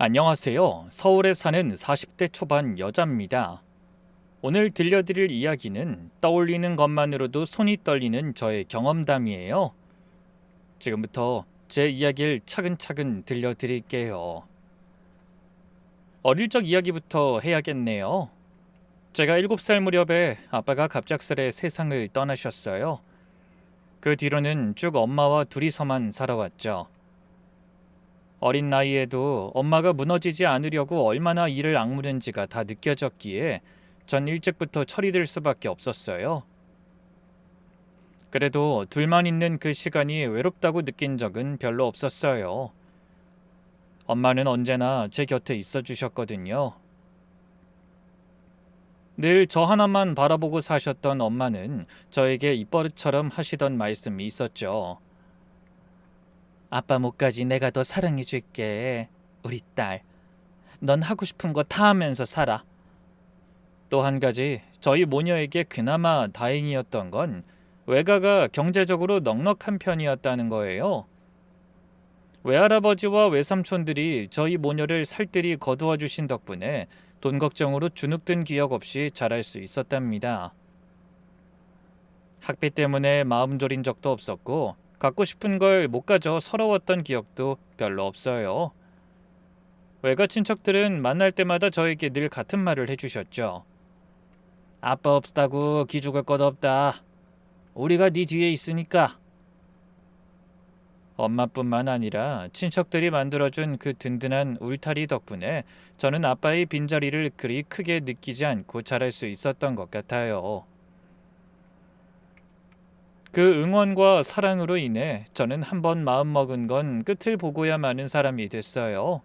안녕하세요. 서울에 사는 40대 초반 여자입니다. 오늘 들려드릴 이야기는 떠올리는 것만으로도 손이 떨리는 저의 경험담이에요. 지금부터 제 이야기를 차근차근 들려드릴게요. 어릴 적 이야기부터 해야겠네요. 제가 7살 무렵에 아빠가 갑작스레 세상을 떠나셨어요. 그 뒤로는 쭉 엄마와 둘이서만 살아왔죠. 어린 나이에도 엄마가 무너지지 않으려고 얼마나 이를 악무는지가 다 느껴졌기에 전 일찍부터 처리될 수밖에 없었어요. 그래도 둘만 있는 그 시간이 외롭다고 느낀 적은 별로 없었어요. 엄마는 언제나 제 곁에 있어 주셨거든요. 늘 저 하나만 바라보고 사셨던 엄마는 저에게 입버릇처럼 하시던 말씀이 있었죠. 아빠 목까지 내가 더 사랑해줄게. 우리 딸. 넌 하고 싶은 거 다 하면서 살아. 또 한 가지 저희 모녀에게 그나마 다행이었던 건 외가가 경제적으로 넉넉한 편이었다는 거예요. 외할아버지와 외삼촌들이 저희 모녀를 살뜰히 거두어 주신 덕분에 돈 걱정으로 주눅든 기억 없이 자랄 수 있었답니다. 학비 때문에 마음 졸인 적도 없었고 갖고 싶은 걸 못 가져 서러웠던 기억도 별로 없어요. 외가 친척들은 만날 때마다 저에게 늘 같은 말을 해주셨죠. 아빠 없다고 기죽을 것 없다. 우리가 네 뒤에 있으니까. 엄마뿐만 아니라 친척들이 만들어준 그 든든한 울타리 덕분에 저는 아빠의 빈자리를 그리 크게 느끼지 않고 자랄 수 있었던 것 같아요. 그 응원과 사랑으로 인해 저는 한번 마음먹은 건 끝을 보고야 마는 사람이 됐어요.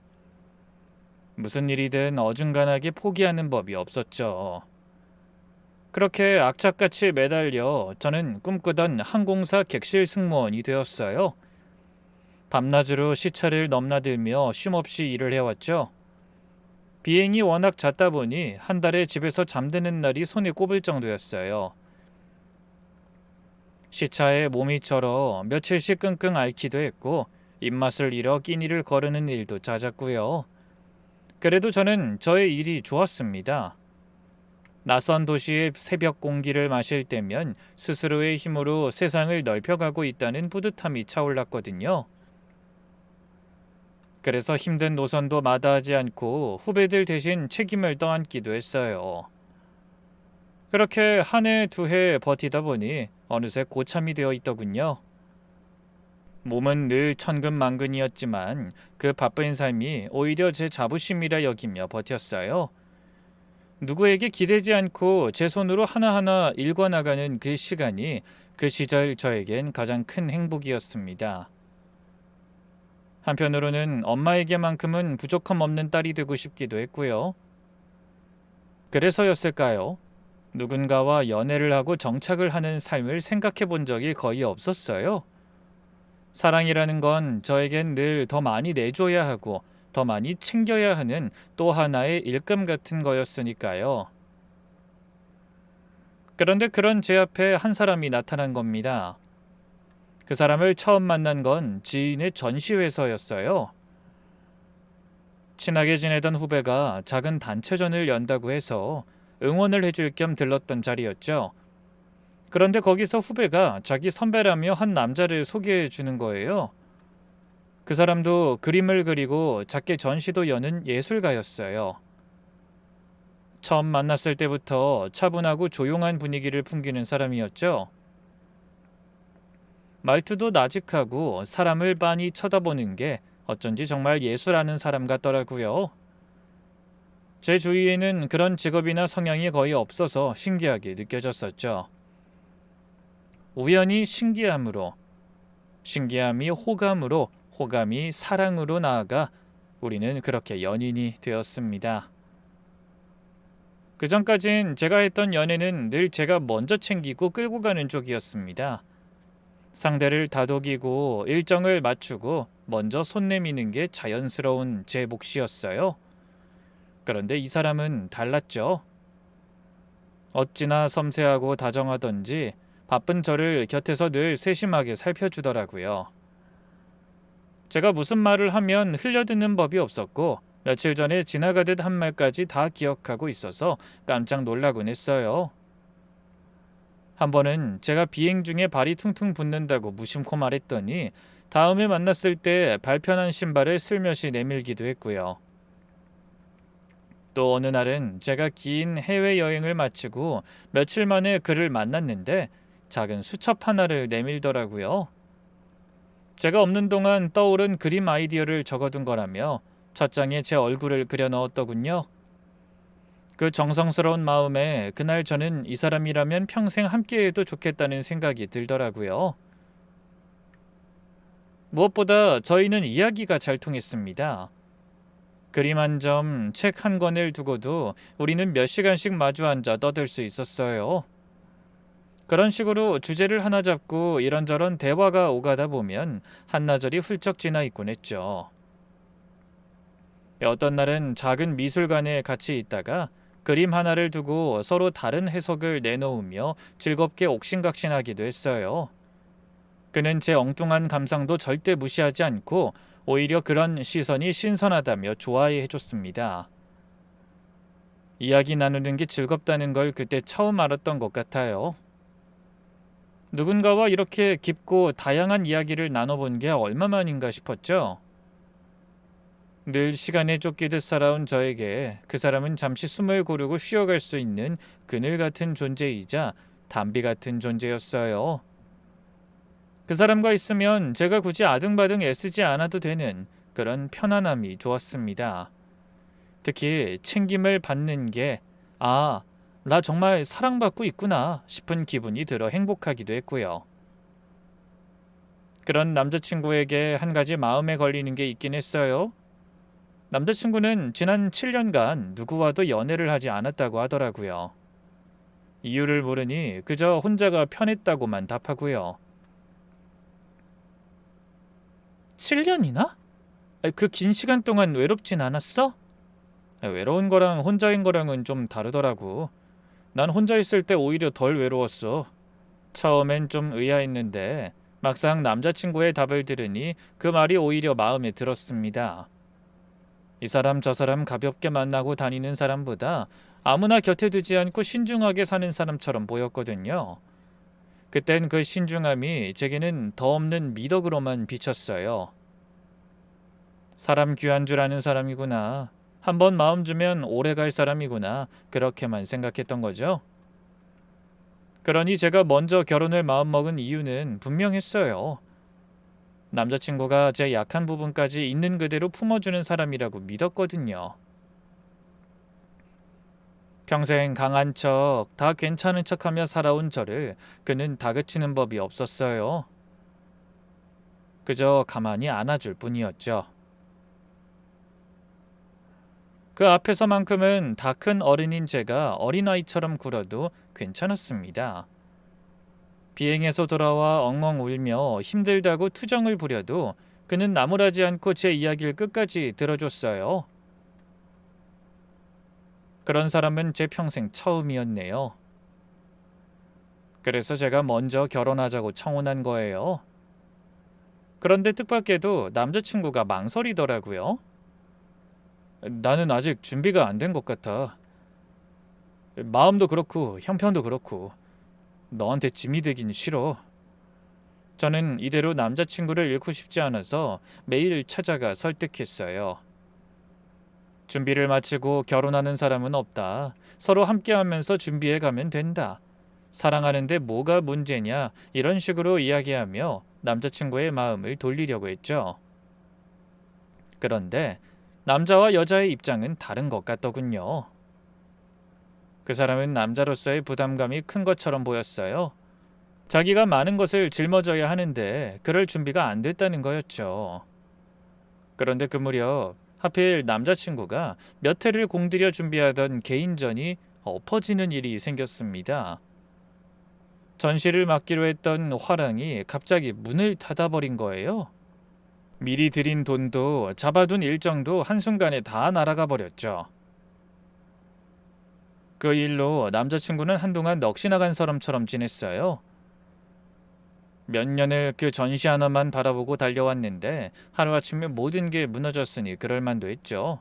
무슨 일이든 어중간하게 포기하는 법이 없었죠. 그렇게 악착같이 매달려 저는 꿈꾸던 항공사 객실 승무원이 되었어요. 밤낮으로 시차를 넘나들며 쉼없이 일을 해왔죠. 비행이 워낙 잦다 보니 한 달에 집에서 잠드는 날이 손에 꼽을 정도였어요. 시차에 몸이 절어 며칠씩 끙끙 앓기도 했고 입맛을 잃어 끼니를 거르는 일도 잦았고요. 그래도 저는 저의 일이 좋았습니다. 낯선 도시의 새벽 공기를 마실 때면 스스로의 힘으로 세상을 넓혀가고 있다는 뿌듯함이 차올랐거든요. 그래서 힘든 노선도 마다하지 않고 후배들 대신 책임을 떠안기도 했어요. 그렇게 한 해, 두 해 버티다 보니 어느새 고참이 되어 있더군요. 몸은 늘 천근만근이었지만 그 바쁜 삶이 오히려 제 자부심이라 여기며 버텼어요. 누구에게 기대지 않고 제 손으로 하나하나 일궈나가는 그 시간이 그 시절 저에겐 가장 큰 행복이었습니다. 한편으로는 엄마에게만큼은 부족함 없는 딸이 되고 싶기도 했고요. 그래서였을까요? 누군가와 연애를 하고 정착을 하는 삶을 생각해 본 적이 거의 없었어요. 사랑이라는 건 저에겐 늘 더 많이 내줘야 하고 더 많이 챙겨야 하는 또 하나의 일감 같은 거였으니까요. 그런데 그런 제 앞에 한 사람이 나타난 겁니다. 그 사람을 처음 만난 건 지인의 전시회에서였어요. 친하게 지내던 후배가 작은 단체전을 연다고 해서 응원을 해줄 겸 들렀던 자리였죠. 그런데 거기서 후배가 자기 선배라며 한 남자를 소개해 주는 거예요. 그 사람도 그림을 그리고 작게 전시도 여는 예술가였어요. 처음 만났을 때부터 차분하고 조용한 분위기를 풍기는 사람이었죠. 말투도 나직하고 사람을 빤히 쳐다보는 게 어쩐지 정말 예술하는 사람 같더라고요. 제 주위에는 그런 직업이나 성향이 거의 없어서 신기하게 느껴졌었죠. 우연히 신기함으로, 신기함이 호감으로, 호감이 사랑으로 나아가 우리는 그렇게 연인이 되었습니다. 그전까진 제가 했던 연애는 늘 제가 먼저 챙기고 끌고 가는 쪽이었습니다. 상대를 다독이고 일정을 맞추고 먼저 손 내미는 게 자연스러운 제 몫이었어요. 그런데 이 사람은 달랐죠. 어찌나 섬세하고 다정하던지 바쁜 저를 곁에서 늘 세심하게 살펴주더라고요. 제가 무슨 말을 하면 흘려듣는 법이 없었고 며칠 전에 지나가듯 한 말까지 다 기억하고 있어서 깜짝 놀라곤 했어요. 한 번은 제가 비행 중에 발이 퉁퉁 붓는다고 무심코 말했더니 다음에 만났을 때 발편한 신발을 슬며시 내밀기도 했고요. 또 어느 날은 제가 긴 해외여행을 마치고 며칠 만에 그를 만났는데 작은 수첩 하나를 내밀더라고요. 제가 없는 동안 떠오른 그림 아이디어를 적어둔 거라며 첫 장에 제 얼굴을 그려 넣었더군요. 그 정성스러운 마음에 그날 저는 이 사람이라면 평생 함께해도 좋겠다는 생각이 들더라고요. 무엇보다 저희는 이야기가 잘 통했습니다. 그림 한 점, 책 한 권을 두고도 우리는 몇 시간씩 마주 앉아 떠들 수 있었어요. 그런 식으로 주제를 하나 잡고 이런저런 대화가 오가다 보면 한나절이 훌쩍 지나 있곤 했죠. 어떤 날은 작은 미술관에 같이 있다가 그림 하나를 두고 서로 다른 해석을 내놓으며 즐겁게 옥신각신하기도 했어요. 그는 제 엉뚱한 감상도 절대 무시하지 않고 오히려 그런 시선이 신선하다며 좋아해 해줬습니다. 이야기 나누는 게 즐겁다는 걸 그때 처음 알았던 것 같아요. 누군가와 이렇게 깊고 다양한 이야기를 나눠본 게 얼마만인가 싶었죠. 늘 시간에 쫓기듯 살아온 저에게 그 사람은 잠시 숨을 고르고 쉬어갈 수 있는 그늘 같은 존재이자 담비 같은 존재였어요. 그 사람과 있으면 제가 굳이 아등바등 애쓰지 않아도 되는 그런 편안함이 좋았습니다. 특히 챙김을 받는 게 나 정말 사랑받고 있구나 싶은 기분이 들어 행복하기도 했고요. 그런 남자친구에게 한 가지 마음에 걸리는 게 있긴 했어요. 남자친구는 지난 7년간 누구와도 연애를 하지 않았다고 하더라고요. 이유를 물으니 그저 혼자가 편했다고만 답하고요. 7년이나? 그 긴 시간 동안 외롭진 않았어? 외로운 거랑 혼자인 거랑은 좀 다르더라고. 난 혼자 있을 때 오히려 덜 외로웠어. 처음엔 좀 의아했는데 막상 남자친구의 답을 들으니 그 말이 오히려 마음에 들었습니다. 이 사람 저 사람 가볍게 만나고 다니는 사람보다 아무나 곁에 두지 않고 신중하게 사는 사람처럼 보였거든요. 그땐 그 신중함이 제게는 더 없는 미덕으로만 비쳤어요. 사람 귀한 줄 아는 사람이구나. 한번 마음 주면 오래 갈 사람이구나. 그렇게만 생각했던 거죠. 그러니 제가 먼저 결혼을 마음먹은 이유는 분명했어요. 남자친구가 제 약한 부분까지 있는 그대로 품어주는 사람이라고 믿었거든요. 평생 강한 척, 다 괜찮은 척하며 살아온 저를 그는 다그치는 법이 없었어요. 그저 가만히 안아줄 뿐이었죠. 그 앞에서만큼은 다 큰 어른인 제가 어린아이처럼 굴어도 괜찮았습니다. 비행에서 돌아와 엉엉 울며 힘들다고 투정을 부려도 그는 나무라지 않고 제 이야기를 끝까지 들어줬어요. 그런 사람은 제 평생 처음이었네요. 그래서 제가 먼저 결혼하자고 청혼한 거예요. 그런데 뜻밖에도 남자친구가 망설이더라고요. 나는 아직 준비가 안 된 것 같아. 마음도 그렇고 형편도 그렇고 너한테 짐이 되긴 싫어. 저는 이대로 남자친구를 잃고 싶지 않아서 매일 찾아가 설득했어요. 준비를 마치고 결혼하는 사람은 없다. 서로 함께하면서 준비해가면 된다. 사랑하는데 뭐가 문제냐 이런 식으로 이야기하며 남자친구의 마음을 돌리려고 했죠. 그런데 남자와 여자의 입장은 다른 것 같더군요. 그 사람은 남자로서의 부담감이 큰 것처럼 보였어요. 자기가 많은 것을 짊어져야 하는데 그럴 준비가 안 됐다는 거였죠. 그런데 그 무렵 하필 남자친구가 몇 해를 공들여 준비하던 개인전이 엎어지는 일이 생겼습니다. 전시를 맡기로 했던 화랑이 갑자기 문을 닫아버린 거예요. 미리 들인 돈도 잡아둔 일정도 한순간에 다 날아가 버렸죠. 그 일로 남자친구는 한동안 넋이 나간 사람처럼 지냈어요. 몇 년을 그 전시 하나만 바라보고 달려왔는데 하루아침에 모든 게 무너졌으니 그럴 만도 했죠.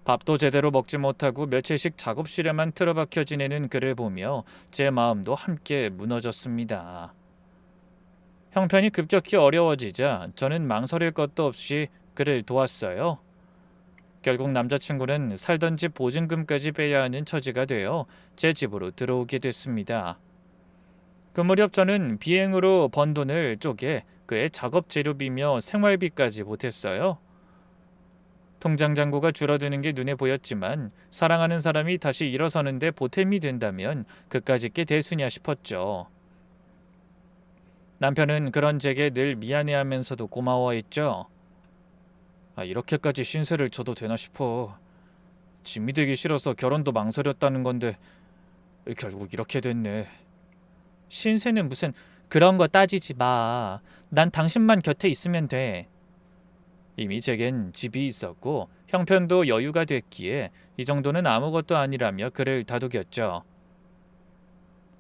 밥도 제대로 먹지 못하고 며칠씩 작업실에만 틀어박혀 지내는 그를 보며 제 마음도 함께 무너졌습니다. 형편이 급격히 어려워지자 저는 망설일 것도 없이 그를 도왔어요. 결국 남자친구는 살던 집 보증금까지 빼야 하는 처지가 되어 제 집으로 들어오게 됐습니다. 그 무렵 저는 비행으로 번 돈을 쪼개 그의 작업 재료비며 생활비까지 보탰어요. 통장 잔고가 줄어드는 게 눈에 보였지만 사랑하는 사람이 다시 일어서는데 보탬이 된다면 그까짓 게 대수냐 싶었죠. 남편은 그런 제게 늘 미안해하면서도 고마워했죠. 이렇게까지 신세를 져도 되나 싶어. 짐이 되기 싫어서 결혼도 망설였다는 건데 결국 이렇게 됐네. 신세는 무슨. 그런 거 따지지 마. 난 당신만 곁에 있으면 돼. 이미 제겐 집이 있었고 형편도 여유가 됐기에 이 정도는 아무것도 아니라며 그를 다독였죠.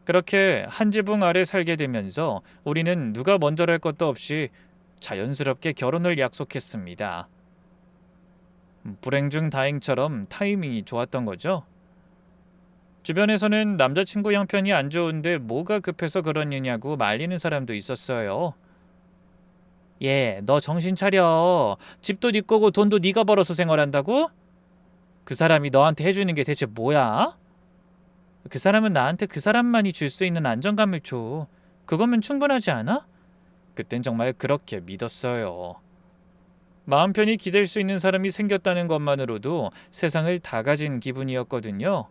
그렇게 한 지붕 아래 살게 되면서 우리는 누가 먼저랄 것도 없이 자연스럽게 결혼을 약속했습니다. 불행 중 다행처럼 타이밍이 좋았던 거죠. 주변에서는 남자친구 형편이 안 좋은데 뭐가 급해서 그러느냐고 말리는 사람도 있었어요. 얘, 너 정신 차려. 집도 네 거고 돈도 네가 벌어서 생활한다고? 그 사람이 너한테 해주는 게 대체 뭐야? 그 사람은 나한테 그 사람만이 줄 수 있는 안정감을 줘. 그거면 충분하지 않아? 그땐 정말 그렇게 믿었어요. 마음 편히 기댈 수 있는 사람이 생겼다는 것만으로도 세상을 다 가진 기분이었거든요.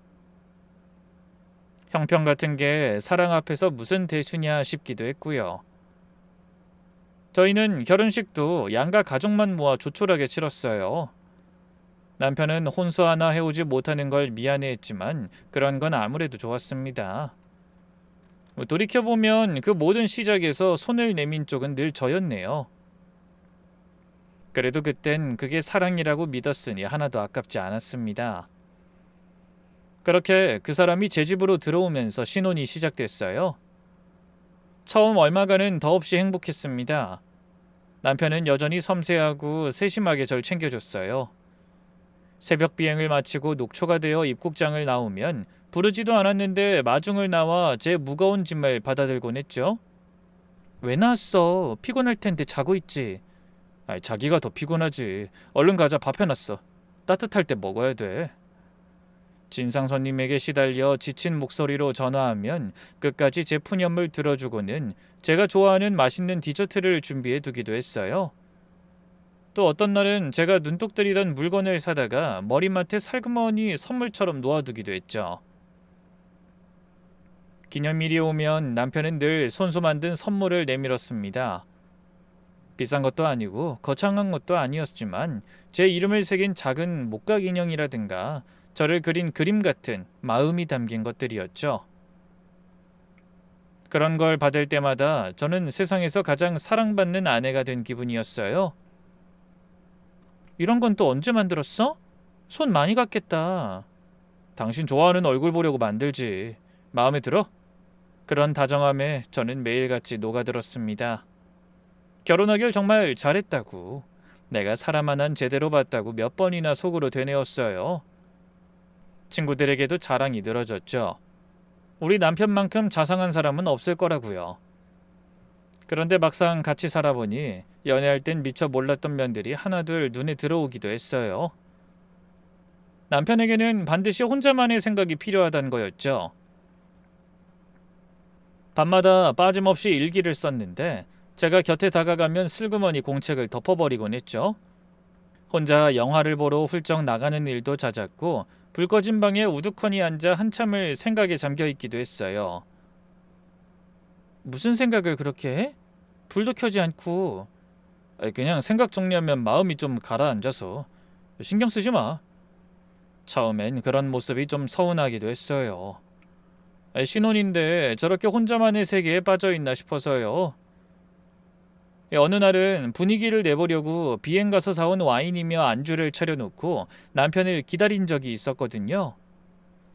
형편 같은 게 사랑 앞에서 무슨 대수냐 싶기도 했고요. 저희는 결혼식도 양가 가족만 모아 조촐하게 치렀어요. 남편은 혼수 하나 해오지 못하는 걸 미안해했지만 그런 건 아무래도 좋았습니다. 돌이켜보면 그 모든 시작에서 손을 내민 쪽은 늘 저였네요. 그래도 그땐 그게 사랑이라고 믿었으니 하나도 아깝지 않았습니다. 그렇게 그 사람이 제 집으로 들어오면서 신혼이 시작됐어요. 처음 얼마간은 더없이 행복했습니다. 남편은 여전히 섬세하고 세심하게 절 챙겨줬어요. 새벽 비행을 마치고 녹초가 되어 입국장을 나오면 부르지도 않았는데 마중을 나와 제 무거운 짐을 받아들곤 했죠. 왜 나왔어? 피곤할 텐데 자고 있지. 자기가 더 피곤하지. 얼른 가자, 밥 해놨어. 따뜻할 때 먹어야 돼. 진상 손님에게 시달려 지친 목소리로 전화하면 끝까지 제 푸념을 들어주고는 제가 좋아하는 맛있는 디저트를 준비해 두기도 했어요. 또 어떤 날은 제가 눈독 들이던 물건을 사다가 머리맡에 살그머니 선물처럼 놓아두기도 했죠. 기념일이 오면 남편은 늘 손수 만든 선물을 내밀었습니다. 비싼 것도 아니고 거창한 것도 아니었지만 제 이름을 새긴 작은 목각 인형이라든가 저를 그린 그림 같은 마음이 담긴 것들이었죠. 그런 걸 받을 때마다 저는 세상에서 가장 사랑받는 아내가 된 기분이었어요. 이런 건 또 언제 만들었어? 손 많이 갔겠다. 당신 좋아하는 얼굴 보려고 만들지. 마음에 들어? 그런 다정함에 저는 매일같이 녹아들었습니다. 결혼하길 정말 잘했다고. 내가 사람 하나는 제대로 봤다고 몇 번이나 속으로 되뇌었어요. 친구들에게도 자랑이 늘어졌죠. 우리 남편만큼 자상한 사람은 없을 거라고요. 그런데 막상 같이 살아보니 연애할 땐 미처 몰랐던 면들이 하나둘 눈에 들어오기도 했어요. 남편에게는 반드시 혼자만의 생각이 필요하다는 거였죠. 밤마다 빠짐없이 일기를 썼는데 제가 곁에 다가가면 슬그머니 공책을 덮어버리곤 했죠. 혼자 영화를 보러 훌쩍 나가는 일도 잦았고 불 꺼진 방에 우두커니 앉아 한참을 생각에 잠겨있기도 했어요. 무슨 생각을 그렇게 해? 불도 켜지 않고. 그냥 생각 정리하면 마음이 좀 가라앉아서. 신경 쓰지 마. 처음엔 그런 모습이 좀 서운하기도 했어요. 신혼인데 저렇게 혼자만의 세계에 빠져있나 싶어서요. 어느 날은 분위기를 내보려고 비행 가서 사온 와인이며 안주를 차려놓고 남편을 기다린 적이 있었거든요.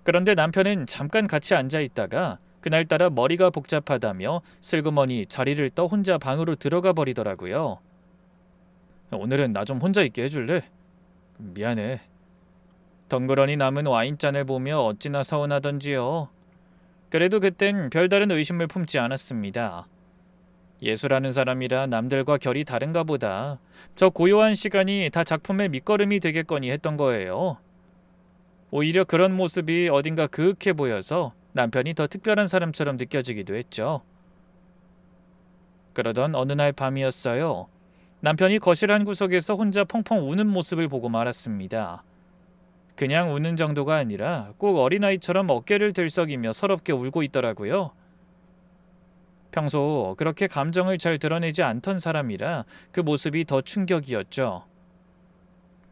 그런데 남편은 잠깐 같이 앉아있다가 그날따라 머리가 복잡하다며 슬그머니 자리를 떠 혼자 방으로 들어가 버리더라고요. 오늘은 나 좀 혼자 있게 해줄래? 미안해. 덩그러니 남은 와인잔을 보며 어찌나 서운하던지요. 그래도 그땐 별다른 의심을 품지 않았습니다. 예술하는 사람이라 남들과 결이 다른가 보다. 저 고요한 시간이 다 작품의 밑거름이 되겠거니 했던 거예요. 오히려 그런 모습이 어딘가 그윽해 보여서 남편이 더 특별한 사람처럼 느껴지기도 했죠. 그러던 어느 날 밤이었어요. 남편이 거실 한 구석에서 혼자 펑펑 우는 모습을 보고 말았습니다. 그냥 우는 정도가 아니라 꼭 어린아이처럼 어깨를 들썩이며 서럽게 울고 있더라고요. 평소 그렇게 감정을 잘 드러내지 않던 사람이라 그 모습이 더 충격이었죠.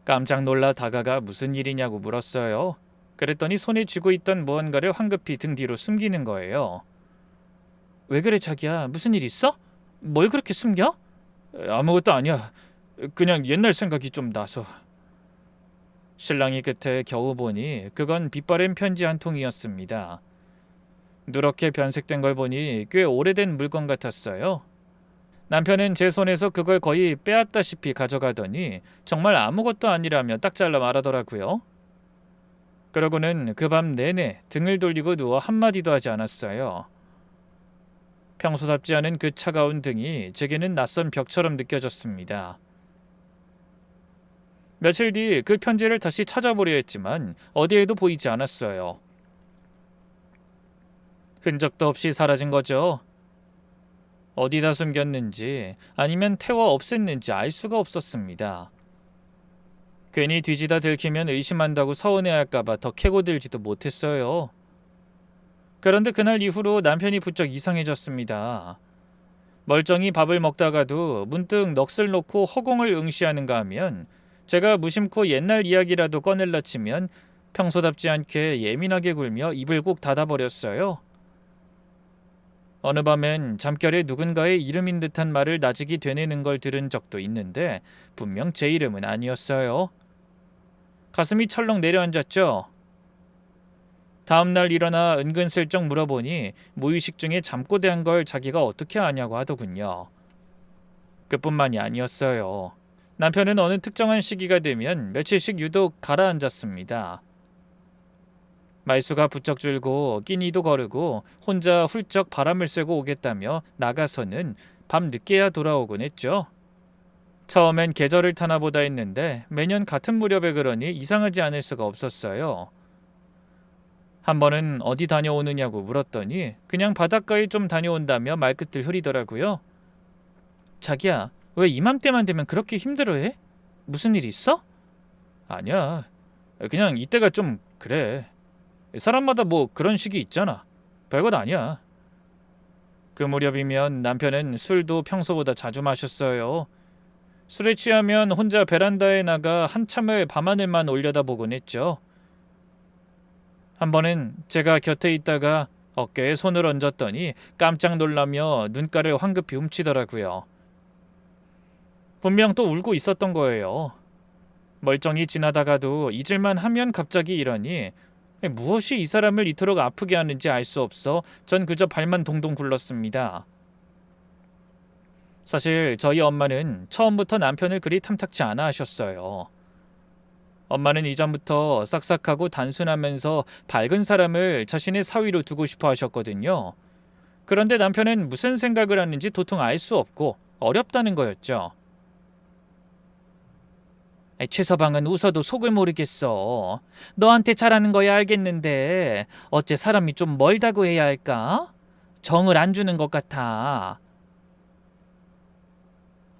깜짝 놀라 다가가 무슨 일이냐고 물었어요. 그랬더니 손에 쥐고 있던 무언가를 황급히 등 뒤로 숨기는 거예요. 왜 그래 자기야? 무슨 일 있어? 뭘 그렇게 숨겨? 아무것도 아니야. 그냥 옛날 생각이 좀 나서. 신랑이 끝에 겨우 보니 그건 빛바랜 편지 한 통이었습니다. 누렇게 변색된 걸 보니 꽤 오래된 물건 같았어요. 남편은 제 손에서 그걸 거의 빼앗다시피 가져가더니 정말 아무것도 아니라며 딱 잘라 말하더라고요. 그러고는 그 밤 내내 등을 돌리고 누워 한마디도 하지 않았어요. 평소답지 않은 그 차가운 등이 제게는 낯선 벽처럼 느껴졌습니다. 며칠 뒤 그 편지를 다시 찾아보려 했지만 어디에도 보이지 않았어요. 흔적도 없이 사라진 거죠. 어디다 숨겼는지 아니면 태워 없앴는지 알 수가 없었습니다. 괜히 뒤지다 들키면 의심한다고 서운해할까봐 더 캐고들지도 못했어요. 그런데 그날 이후로 남편이 부쩍 이상해졌습니다. 멀쩡히 밥을 먹다가도 문득 넋을 놓고 허공을 응시하는가 하면 제가 무심코 옛날 이야기라도 꺼낼라 치면 평소답지 않게 예민하게 굴며 입을 꾹 닫아버렸어요. 어느 밤엔 잠결에 누군가의 이름인 듯한 말을 나직이 되뇌는 걸 들은 적도 있는데 분명 제 이름은 아니었어요. 가슴이 철렁 내려앉았죠. 다음날 일어나 은근슬쩍 물어보니 무의식 중에 잠꼬대한 걸 자기가 어떻게 아냐고 하더군요. 그뿐만이 아니었어요. 남편은 어느 특정한 시기가 되면 며칠씩 유독 가라앉았습니다. 말수가 부쩍 줄고 끼니도 거르고 혼자 훌쩍 바람을 쐬고 오겠다며 나가서는 밤 늦게야 돌아오곤 했죠. 처음엔 계절을 타나 보다 했는데 매년 같은 무렵에 그러니 이상하지 않을 수가 없었어요. 한 번은 어디 다녀오느냐고 물었더니 그냥 바닷가에 좀 다녀온다며 말끝을 흐리더라고요. 자기야, 왜 이맘때만 되면 그렇게 힘들어해? 무슨 일 있어? 아니야. 그냥 이때가 좀 그래. 사람마다 뭐 그런 시기 있잖아. 별것 아니야. 그 무렵이면 남편은 술도 평소보다 자주 마셨어요. 술에 취하면 혼자 베란다에 나가 한참을 밤하늘만 올려다보곤 했죠. 한 번은 제가 곁에 있다가 어깨에 손을 얹었더니 깜짝 놀라며 눈가를 황급히 훔치더라고요. 분명 또 울고 있었던 거예요. 멀쩡히 지나다가도 잊을만 하면 갑자기 이러니 무엇이 이 사람을 이토록 아프게 하는지 알 수 없어 전 그저 발만 동동 굴렀습니다. 사실 저희 엄마는 처음부터 남편을 그리 탐탁치 않아 하셨어요. 엄마는 이전부터 싹싹하고 단순하면서 밝은 사람을 자신의 사위로 두고 싶어 하셨거든요. 그런데 남편은 무슨 생각을 하는지 도통 알 수 없고 어렵다는 거였죠. 최서방은 웃어도 속을 모르겠어. 너한테 잘하는 거야 알겠는데 어째 사람이 좀 멀다고 해야 할까? 정을 안 주는 것 같아.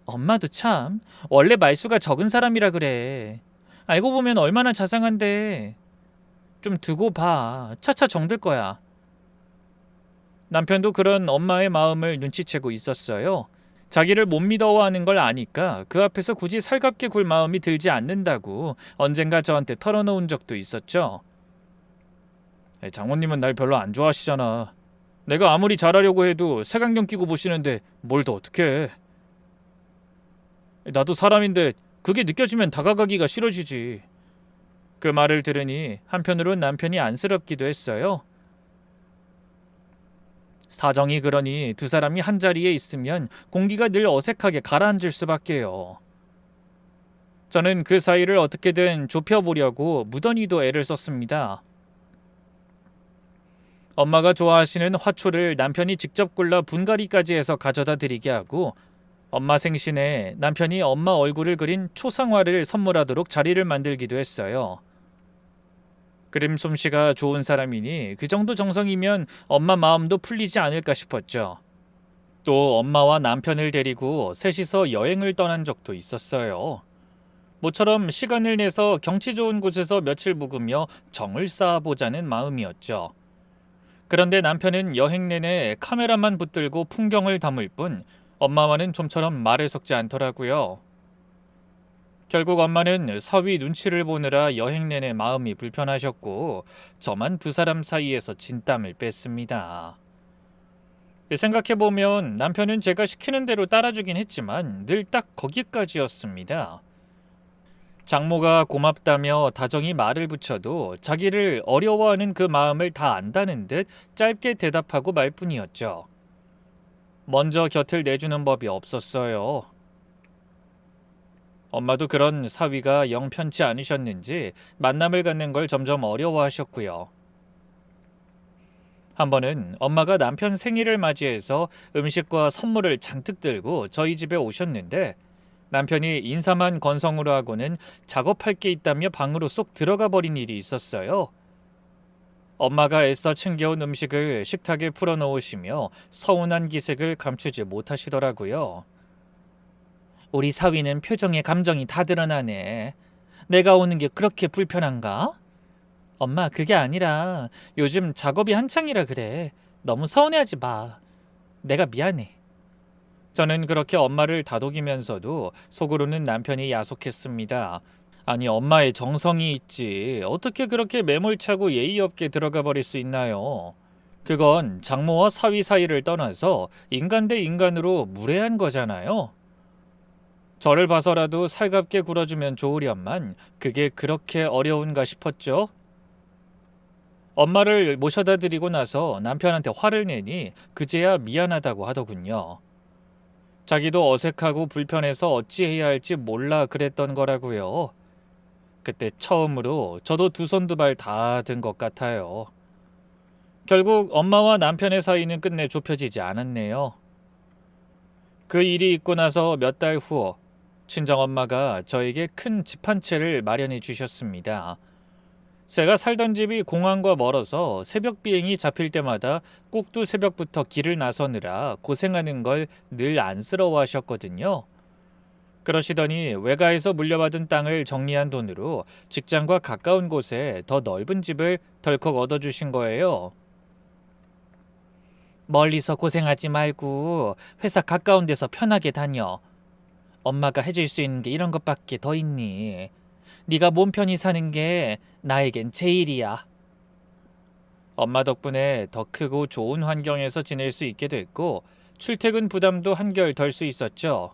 엄마도 참 원래 말수가 적은 사람이라 그래. 알고 보면 얼마나 자상한데. 좀 두고 봐. 차차 정들 거야. 남편도 그런 엄마의 마음을 눈치채고 있었어요. 자기를 못 믿어하는 걸 아니까 그 앞에서 굳이 살갑게 굴 마음이 들지 않는다고 언젠가 저한테 털어놓은 적도 있었죠. 장모님은 날 별로 안 좋아하시잖아. 내가 아무리 잘하려고 해도 색안경 끼고 보시는데 뭘 더 어떡해. 나도 사람인데 그게 느껴지면 다가가기가 싫어지지. 그 말을 들으니 한편으론 남편이 안쓰럽기도 했어요. 사정이 그러니 두 사람이 한자리에 있으면 공기가 늘 어색하게 가라앉을 수밖에요. 저는 그 사이를 어떻게든 좁혀보려고 무던히도 애를 썼습니다. 엄마가 좋아하시는 화초를 남편이 직접 골라 분갈이까지 해서 가져다 드리게 하고 엄마 생신에 남편이 엄마 얼굴을 그린 초상화를 선물하도록 자리를 만들기도 했어요. 그림 솜씨가 좋은 사람이니 그 정도 정성이면 엄마 마음도 풀리지 않을까 싶었죠. 또 엄마와 남편을 데리고 셋이서 여행을 떠난 적도 있었어요. 모처럼 시간을 내서 경치 좋은 곳에서 며칠 묵으며 정을 쌓아보자는 마음이었죠. 그런데 남편은 여행 내내 카메라만 붙들고 풍경을 담을 뿐 엄마와는 좀처럼 말을 섞지 않더라고요. 결국 엄마는 사위 눈치를 보느라 여행 내내 마음이 불편하셨고 저만 두 사람 사이에서 진땀을 뺐습니다. 생각해보면 남편은 제가 시키는 대로 따라주긴 했지만 늘 딱 거기까지였습니다. 장모가 고맙다며 다정히 말을 붙여도 자기를 어려워하는 그 마음을 다 안다는 듯 짧게 대답하고 말 뿐이었죠. 먼저 곁을 내주는 법이 없었어요. 엄마도 그런 사위가 영 편치 않으셨는지 만남을 갖는 걸 점점 어려워하셨고요. 한 번은 엄마가 남편 생일을 맞이해서 음식과 선물을 잔뜩 들고 저희 집에 오셨는데 남편이 인사만 건성으로 하고는 작업할 게 있다며 방으로 쏙 들어가 버린 일이 있었어요. 엄마가 애써 챙겨온 음식을 식탁에 풀어놓으시며 서운한 기색을 감추지 못하시더라고요. 우리 사위는 표정에 감정이 다 드러나네. 내가 오는 게 그렇게 불편한가? 엄마, 그게 아니라 요즘 작업이 한창이라 그래. 너무 서운해하지 마. 내가 미안해. 저는 그렇게 엄마를 다독이면서도 속으로는 남편이 야속했습니다. 아니, 엄마의 정성이 있지. 어떻게 그렇게 매몰차고 예의 없게 들어가 버릴 수 있나요? 그건 장모와 사위 사이를 떠나서 인간 대 인간으로 무례한 거잖아요. 저를 봐서라도 살갑게 굴어주면 좋으련만 그게 그렇게 어려운가 싶었죠. 엄마를 모셔다 드리고 나서 남편한테 화를 내니 그제야 미안하다고 하더군요. 자기도 어색하고 불편해서 어찌해야 할지 몰라 그랬던 거라고요. 그때 처음으로 저도 두 손 두 발 다 든 것 같아요. 결국 엄마와 남편의 사이는 끝내 좁혀지지 않았네요. 그 일이 있고 나서 몇 달 후 친정엄마가 저에게 큰 집 한 채를 마련해 주셨습니다. 제가 살던 집이 공항과 멀어서 새벽 비행이 잡힐 때마다 꼭두 새벽부터 길을 나서느라 고생하는 걸 늘 안쓰러워하셨거든요. 그러시더니 외가에서 물려받은 땅을 정리한 돈으로 직장과 가까운 곳에 더 넓은 집을 덜컥 얻어주신 거예요. 멀리서 고생하지 말고 회사 가까운 데서 편하게 다녀. 엄마가 해줄 수 있는 게 이런 것밖에 더 있니? 네가 몸 편히 사는 게 나에겐 제일이야. 엄마 덕분에 더 크고 좋은 환경에서 지낼 수 있게 됐고 출퇴근 부담도 한결 덜 수 있었죠.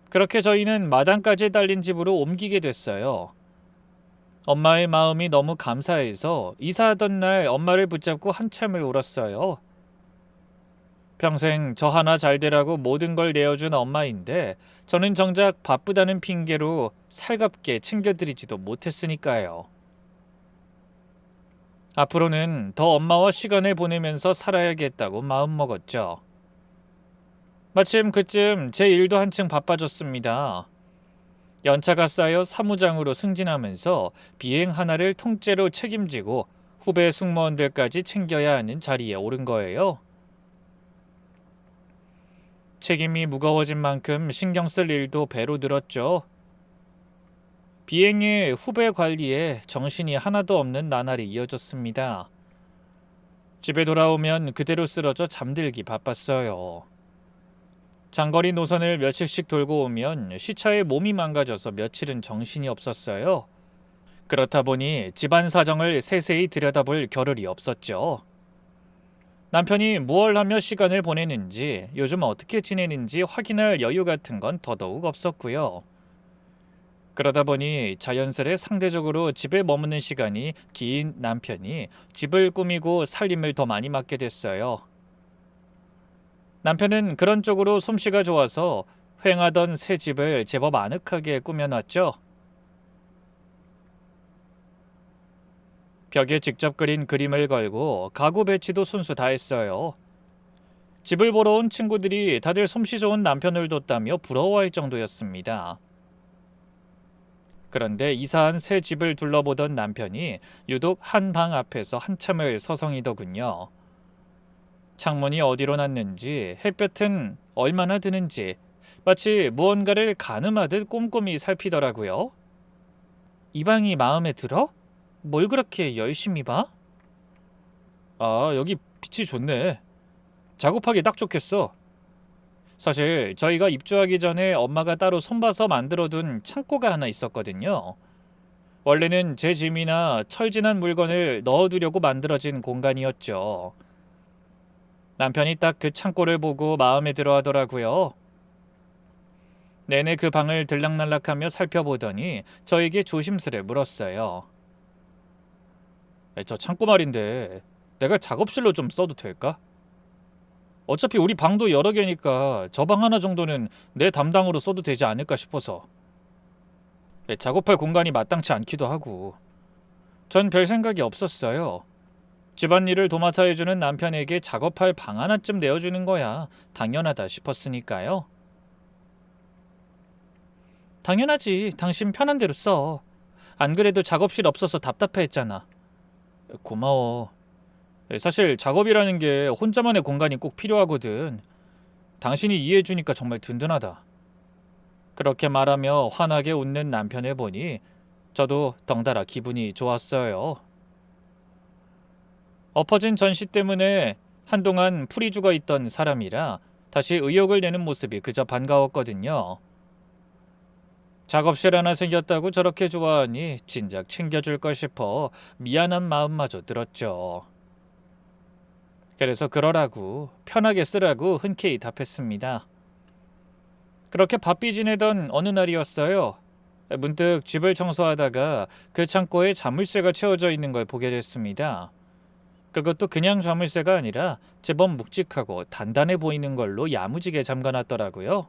그렇게 저희는 마당까지 딸린 집으로 옮기게 됐어요. 엄마의 마음이 너무 감사해서 이사하던 날 엄마를 붙잡고 한참을 울었어요. 평생 저 하나 잘 되라고 모든 걸 내어준 엄마인데 저는 정작 바쁘다는 핑계로 살갑게 챙겨드리지도 못했으니까요. 앞으로는 더 엄마와 시간을 보내면서 살아야겠다고 마음먹었죠. 마침 그쯤 제 일도 한층 바빠졌습니다. 연차가 쌓여 사무장으로 승진하면서 비행 하나를 통째로 책임지고 후배 승무원들까지 챙겨야 하는 자리에 오른 거예요. 책임이 무거워진 만큼 신경 쓸 일도 배로 늘었죠. 비행의 후배 관리에 정신이 하나도 없는 나날이 이어졌습니다. 집에 돌아오면 그대로 쓰러져 잠들기 바빴어요. 장거리 노선을 며칠씩 돌고 오면 시차에 몸이 망가져서 며칠은 정신이 없었어요. 그렇다 보니 집안 사정을 세세히 들여다볼 겨를이 없었죠. 남편이 무얼 하며 시간을 보내는지, 요즘 어떻게 지내는지 확인할 여유 같은 건 더더욱 없었고요. 그러다 보니 자연스레 상대적으로 집에 머무는 시간이 긴 남편이 집을 꾸미고 살림을 더 많이 맡게 됐어요. 남편은 그런 쪽으로 솜씨가 좋아서 휑하던 새 집을 제법 아늑하게 꾸며놨죠. 벽에 직접 그린 그림을 걸고 가구 배치도 손수 다 했어요. 집을 보러 온 친구들이 다들 솜씨 좋은 남편을 뒀다며 부러워할 정도였습니다. 그런데 이사한 새 집을 둘러보던 남편이 유독 한 방 앞에서 한참을 서성이더군요. 창문이 어디로 났는지, 햇볕은 얼마나 드는지, 마치 무언가를 가늠하듯 꼼꼼히 살피더라고요. 이 방이 마음에 들어? 뭘 그렇게 열심히 봐? 아, 여기 빛이 좋네. 작업하기 딱 좋겠어. 사실 저희가 입주하기 전에 엄마가 따로 손봐서 만들어둔 창고가 하나 있었거든요. 원래는 제 짐이나 철진한 물건을 넣어두려고 만들어진 공간이었죠. 남편이 딱 그 창고를 보고 마음에 들어 하더라고요. 내내 그 방을 들락날락하며 살펴보더니 저에게 조심스레 물었어요. 저 창고 말인데 내가 작업실로 좀 써도 될까? 어차피 우리 방도 여러 개니까 저 방 하나 정도는 내 담당으로 써도 되지 않을까 싶어서. 작업할 공간이 마땅치 않기도 하고. 전 별 생각이 없었어요. 집안일을 도맡아 해주는 남편에게 작업할 방 하나쯤 내어주는 거야 당연하다 싶었으니까요. 당연하지. 당신 편한 대로 써. 안 그래도 작업실 없어서 답답해했잖아. 고마워. 사실 작업이라는 게 혼자만의 공간이 꼭 필요하거든. 당신이 이해해주니까 정말 든든하다. 그렇게 말하며 환하게 웃는 남편을 보니 저도 덩달아 기분이 좋았어요. 엎어진 전시 때문에 한동안 풀이 죽어 있던 사람이라 다시 의욕을 내는 모습이 그저 반가웠거든요. 작업실 하나 생겼다고 저렇게 좋아하니 진작 챙겨줄까 싶어 미안한 마음마저 들었죠. 그래서 그러라고, 편하게 쓰라고 흔쾌히 답했습니다. 그렇게 바삐 지내던 어느 날이었어요. 문득 집을 청소하다가 그 창고에 자물쇠가 채워져 있는 걸 보게 됐습니다. 그것도 그냥 자물쇠가 아니라 제법 묵직하고 단단해 보이는 걸로 야무지게 잠가놨더라고요.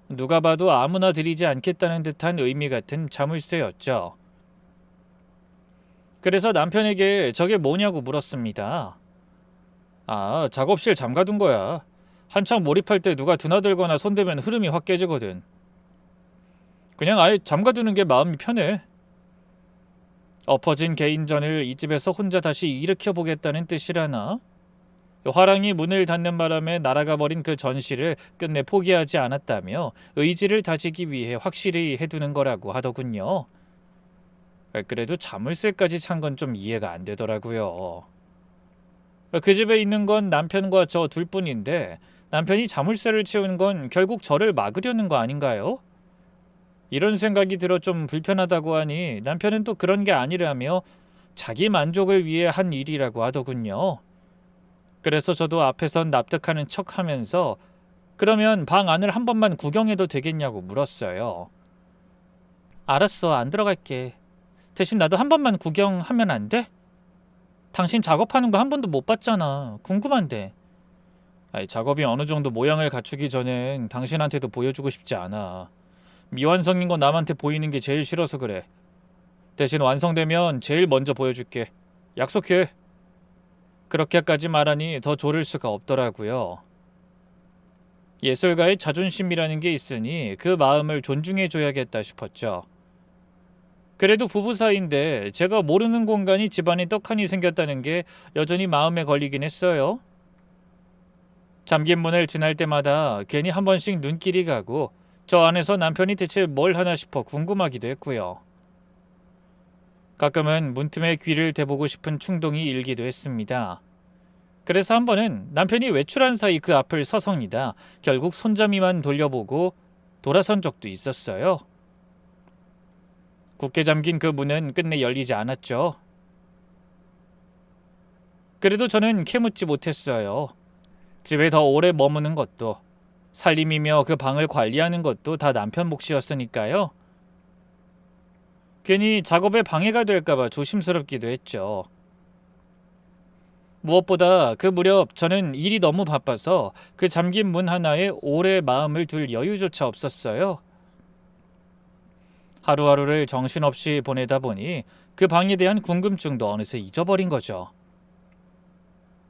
누가 봐도 아무나 들이지 않겠다는 듯한 의미 같은 자물쇠였죠. 그래서 남편에게 저게 뭐냐고 물었습니다. 아, 작업실 잠가둔 거야. 한창 몰입할 때 누가 드나들거나 손대면 흐름이 확 깨지거든. 그냥 아예 잠가두는 게 마음이 편해. 엎어진 개인전을 이 집에서 혼자 다시 일으켜보겠다는 뜻이라나? 화랑이 문을 닫는 바람에 날아가 버린 그 전시를 끝내 포기하지 않았다며 의지를 다지기 위해 확실히 해두는 거라고 하더군요. 그래도 자물쇠까지 찬 건 좀 이해가 안 되더라고요. 그 집에 있는 건 남편과 저 둘뿐인데 남편이 자물쇠를 채운 건 결국 저를 막으려는 거 아닌가요? 이런 생각이 들어 좀 불편하다고 하니 남편은 또 그런 게 아니라며 자기 만족을 위해 한 일이라고 하더군요. 그래서 저도 앞에선 납득하는 척하면서 그러면 방 안을 한 번만 구경해도 되겠냐고 물었어요. 알았어, 안 들어갈게. 대신 나도 한 번만 구경하면 안 돼? 당신 작업하는 거 한 번도 못 봤잖아. 궁금한데. 작업이 어느 정도 모양을 갖추기 전엔 당신한테도 보여주고 싶지 않아. 미완성인 거 남한테 보이는 게 제일 싫어서 그래. 대신 완성되면 제일 먼저 보여줄게. 약속해. 그렇게까지 말하니 더 조를 수가 없더라고요. 예술가의 자존심이라는 게 있으니 그 마음을 존중해줘야겠다 싶었죠. 그래도 부부 사이인데 제가 모르는 공간이 집안에 떡하니 생겼다는 게 여전히 마음에 걸리긴 했어요. 잠긴 문을 지날 때마다 괜히 한 번씩 눈길이 가고 저 안에서 남편이 대체 뭘 하나 싶어 궁금하기도 했고요. 가끔은 문틈에 귀를 대보고 싶은 충동이 일기도 했습니다. 그래서 한 번은 남편이 외출한 사이 그 앞을 서성이다 결국 손잡이만 돌려보고 돌아선 적도 있었어요. 굳게 잠긴 그 문은 끝내 열리지 않았죠. 그래도 저는 캐묻지 못했어요. 집에 더 오래 머무는 것도, 살림이며 그 방을 관리하는 것도 다 남편 몫이었으니까요. 괜히 작업에 방해가 될까봐 조심스럽기도 했죠. 무엇보다 그 무렵 저는 일이 너무 바빠서 그 잠긴 문 하나에 오래 마음을 둘 여유조차 없었어요. 하루하루를 정신없이 보내다 보니 그 방에 대한 궁금증도 어느새 잊어버린 거죠.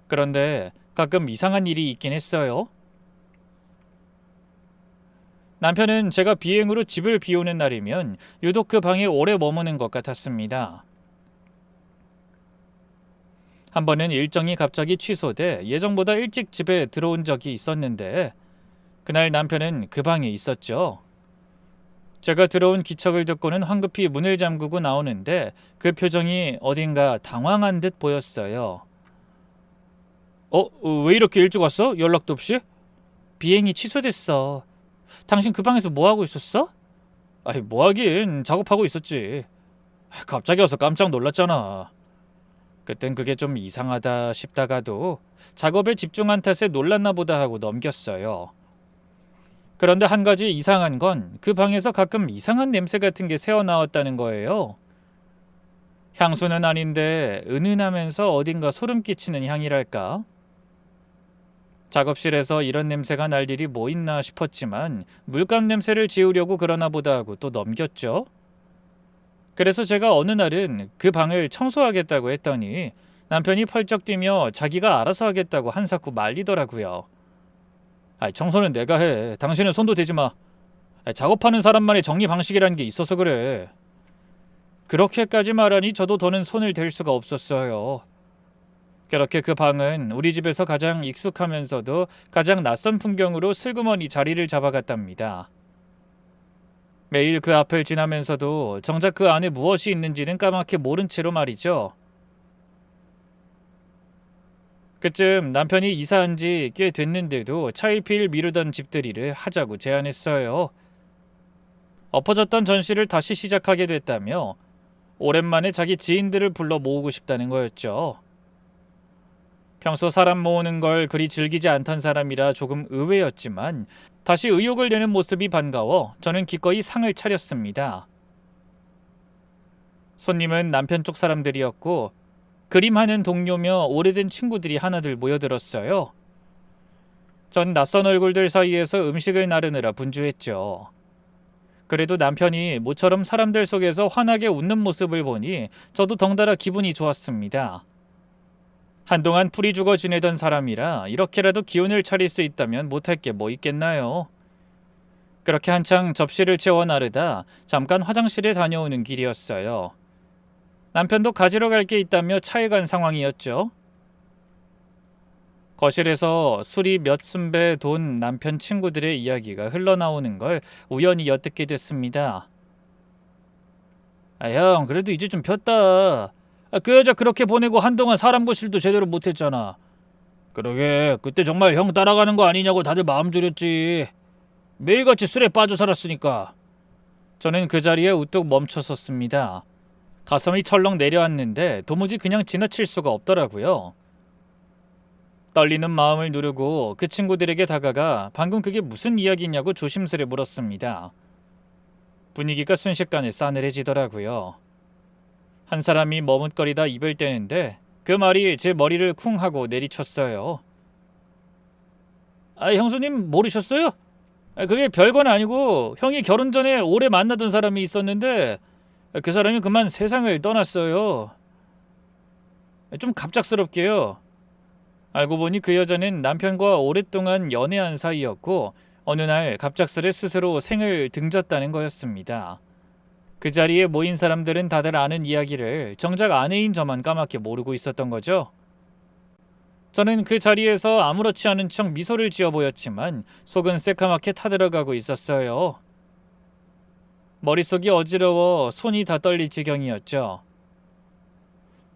그런데 가끔 이상한 일이 있긴 했어요. 남편은 제가 비행으로 집을 비우는 날이면 유독 그 방에 오래 머무는 것 같았습니다. 한 번은 일정이 갑자기 취소돼 예정보다 일찍 집에 들어온 적이 있었는데 그날 남편은 그 방에 있었죠. 제가 들어온 기척을 듣고는 황급히 문을 잠그고 나오는데 그 표정이 어딘가 당황한 듯 보였어요. 왜 이렇게 일찍 왔어? 연락도 없이? 비행이 취소됐어. 당신 그 방에서 뭐 하고 있었어? 아이, 뭐 하긴 작업하고 있었지. 갑자기 와서 깜짝 놀랐잖아. 그땐 그게 좀 이상하다 싶다가도 작업에 집중한 탓에 놀랐나 보다 하고 넘겼어요. 그런데 한 가지 이상한 건 그 방에서 가끔 이상한 냄새 같은 게 새어나왔다는 거예요. 향수는 아닌데 은은하면서 어딘가 소름 끼치는 향이랄까? 작업실에서 이런 냄새가 날 일이 뭐 있나 싶었지만 물감 냄새를 지우려고 그러나 보다 하고 또 넘겼죠. 그래서 제가 어느 날은 그 방을 청소하겠다고 했더니 남편이 펄쩍 뛰며 자기가 알아서 하겠다고 한사코 말리더라고요. 청소는 내가 해. 당신은 손도 대지 마. 작업하는 사람만의 정리 방식이라는 게 있어서 그래. 그렇게까지 말하니 저도 더는 손을 댈 수가 없었어요. 그렇게 그 방은 우리 집에서 가장 익숙하면서도 가장 낯선 풍경으로 슬그머니 자리를 잡아갔답니다. 매일 그 앞을 지나면서도 정작 그 안에 무엇이 있는지는 까맣게 모른 채로 말이죠. 그쯤 남편이 이사한 지 꽤 됐는데도 차일피일 미루던 집들이를 하자고 제안했어요. 엎어졌던 전시를 다시 시작하게 됐다며 오랜만에 자기 지인들을 불러 모으고 싶다는 거였죠. 평소 사람 모으는 걸 그리 즐기지 않던 사람이라 조금 의외였지만 다시 의욕을 내는 모습이 반가워 저는 기꺼이 상을 차렸습니다. 손님은 남편 쪽 사람들이었고 그림하는 동료며 오래된 친구들이 하나둘 모여들었어요. 전 낯선 얼굴들 사이에서 음식을 나르느라 분주했죠. 그래도 남편이 모처럼 사람들 속에서 환하게 웃는 모습을 보니 저도 덩달아 기분이 좋았습니다. 한동안 풀이 죽어 지내던 사람이라 이렇게라도 기운을 차릴 수 있다면 못할 게 뭐 있겠나요? 그렇게 한창 접시를 채워 나르다 잠깐 화장실에 다녀오는 길이었어요. 남편도 가지러 갈 게 있다며 차에 간 상황이었죠. 거실에서 술이 몇 순배 돈 남편 친구들의 이야기가 흘러나오는 걸 우연히 엿듣게 됐습니다. 형, 그래도 이제 좀 폈다. 그 여자 그렇게 보내고 한동안 사람 구실도 제대로 못했잖아. 그러게, 그때 정말 형 따라가는 거 아니냐고 다들 마음 졸였지. 매일같이 술에 빠져 살았으니까. 저는 그 자리에 우뚝 멈춰 섰습니다. 가슴이 철렁 내려앉는데 도무지 그냥 지나칠 수가 없더라고요. 떨리는 마음을 누르고 그 친구들에게 다가가 방금 그게 무슨 이야기냐고 조심스레 물었습니다. 분위기가 순식간에 싸늘해지더라고요. 한 사람이 머뭇거리다 입을 떼는데 그 말이 제 머리를 쿵 하고 내리쳤어요. 형수님 모르셨어요? 그게 별건 아니고 형이 결혼 전에 오래 만나던 사람이 있었는데 그 사람이 그만 세상을 떠났어요. 좀 갑작스럽게요. 알고 보니 그 여자는 남편과 오랫동안 연애한 사이였고 어느 날 갑작스레 스스로 생을 등졌다는 거였습니다. 그 자리에 모인 사람들은 다들 아는 이야기를 정작 아내인 저만 까맣게 모르고 있었던 거죠. 저는 그 자리에서 아무렇지 않은 척 미소를 지어 보였지만 속은 새카맣게 타들어가고 있었어요. 머릿속이 어지러워 손이 다 떨릴 지경이었죠.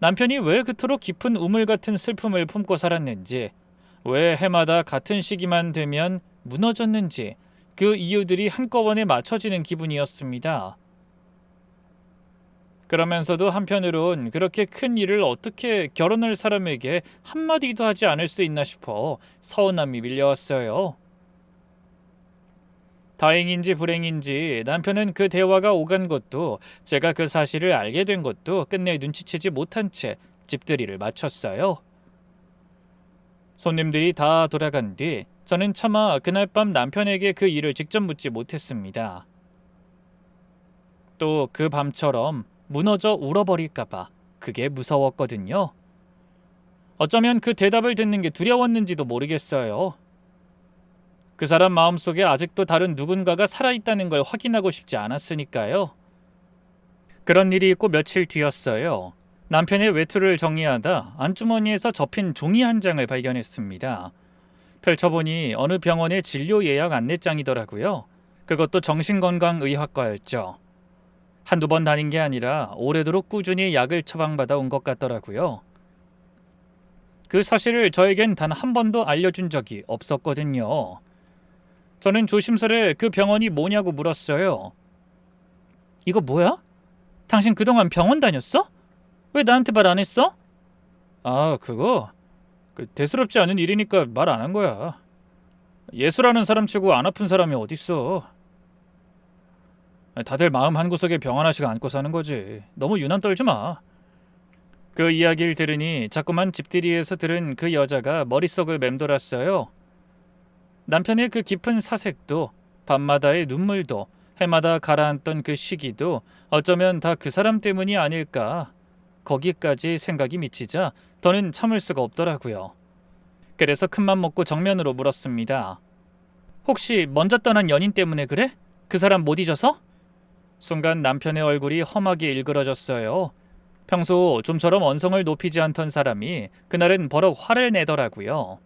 남편이 왜 그토록 깊은 우물 같은 슬픔을 품고 살았는지, 왜 해마다 같은 시기만 되면 무너졌는지 그 이유들이 한꺼번에 맞춰지는 기분이었습니다. 그러면서도 한편으론 그렇게 큰 일을 어떻게 결혼할 사람에게 한마디도 하지 않을 수 있나 싶어 서운함이 밀려왔어요. 다행인지 불행인지 남편은 그 대화가 오간 것도 제가 그 사실을 알게 된 것도 끝내 눈치채지 못한 채 집들이를 마쳤어요. 손님들이 다 돌아간 뒤 저는 차마 그날 밤 남편에게 그 일을 직접 묻지 못했습니다. 또 그 밤처럼 무너져 울어버릴까봐 그게 무서웠거든요. 어쩌면 그 대답을 듣는 게 두려웠는지도 모르겠어요. 그 사람 마음속에 아직도 다른 누군가가 살아있다는 걸 확인하고 싶지 않았으니까요. 그런 일이 있고 며칠 뒤였어요. 남편의 외투를 정리하다 안주머니에서 접힌 종이 한 장을 발견했습니다. 펼쳐보니 어느 병원의 진료 예약 안내장이더라고요. 그것도 정신건강의학과였죠. 한두 번 다닌 게 아니라 오래도록 꾸준히 약을 처방받아 온 것 같더라고요. 그 사실을 저에겐 단 한 번도 알려준 적이 없었거든요. 저는 조심스레 그 병원이 뭐냐고 물었어요. 이거 뭐야? 당신 그동안 병원 다녔어? 왜 나한테 말 안 했어? 아, 그거? 대수롭지 않은 일이니까 말 안 한 거야. 예수라는 사람 치고 안 아픈 사람이 어딨어. 다들 마음 한구석에 병 하나씩 안고 사는 거지. 너무 유난 떨지 마. 그 이야기를 들으니 자꾸만 집들이에서 들은 그 여자가 머릿속을 맴돌았어요. 남편의 그 깊은 사색도 밤마다의 눈물도 해마다 가라앉던 그 시기도 어쩌면 다 그 사람 때문이 아닐까. 거기까지 생각이 미치자 더는 참을 수가 없더라고요. 그래서 큰맘 먹고 정면으로 물었습니다. 혹시 먼저 떠난 연인 때문에 그래? 그 사람 못 잊어서? 순간 남편의 얼굴이 험하게 일그러졌어요. 평소 좀처럼 언성을 높이지 않던 사람이 그날은 버럭 화를 내더라고요.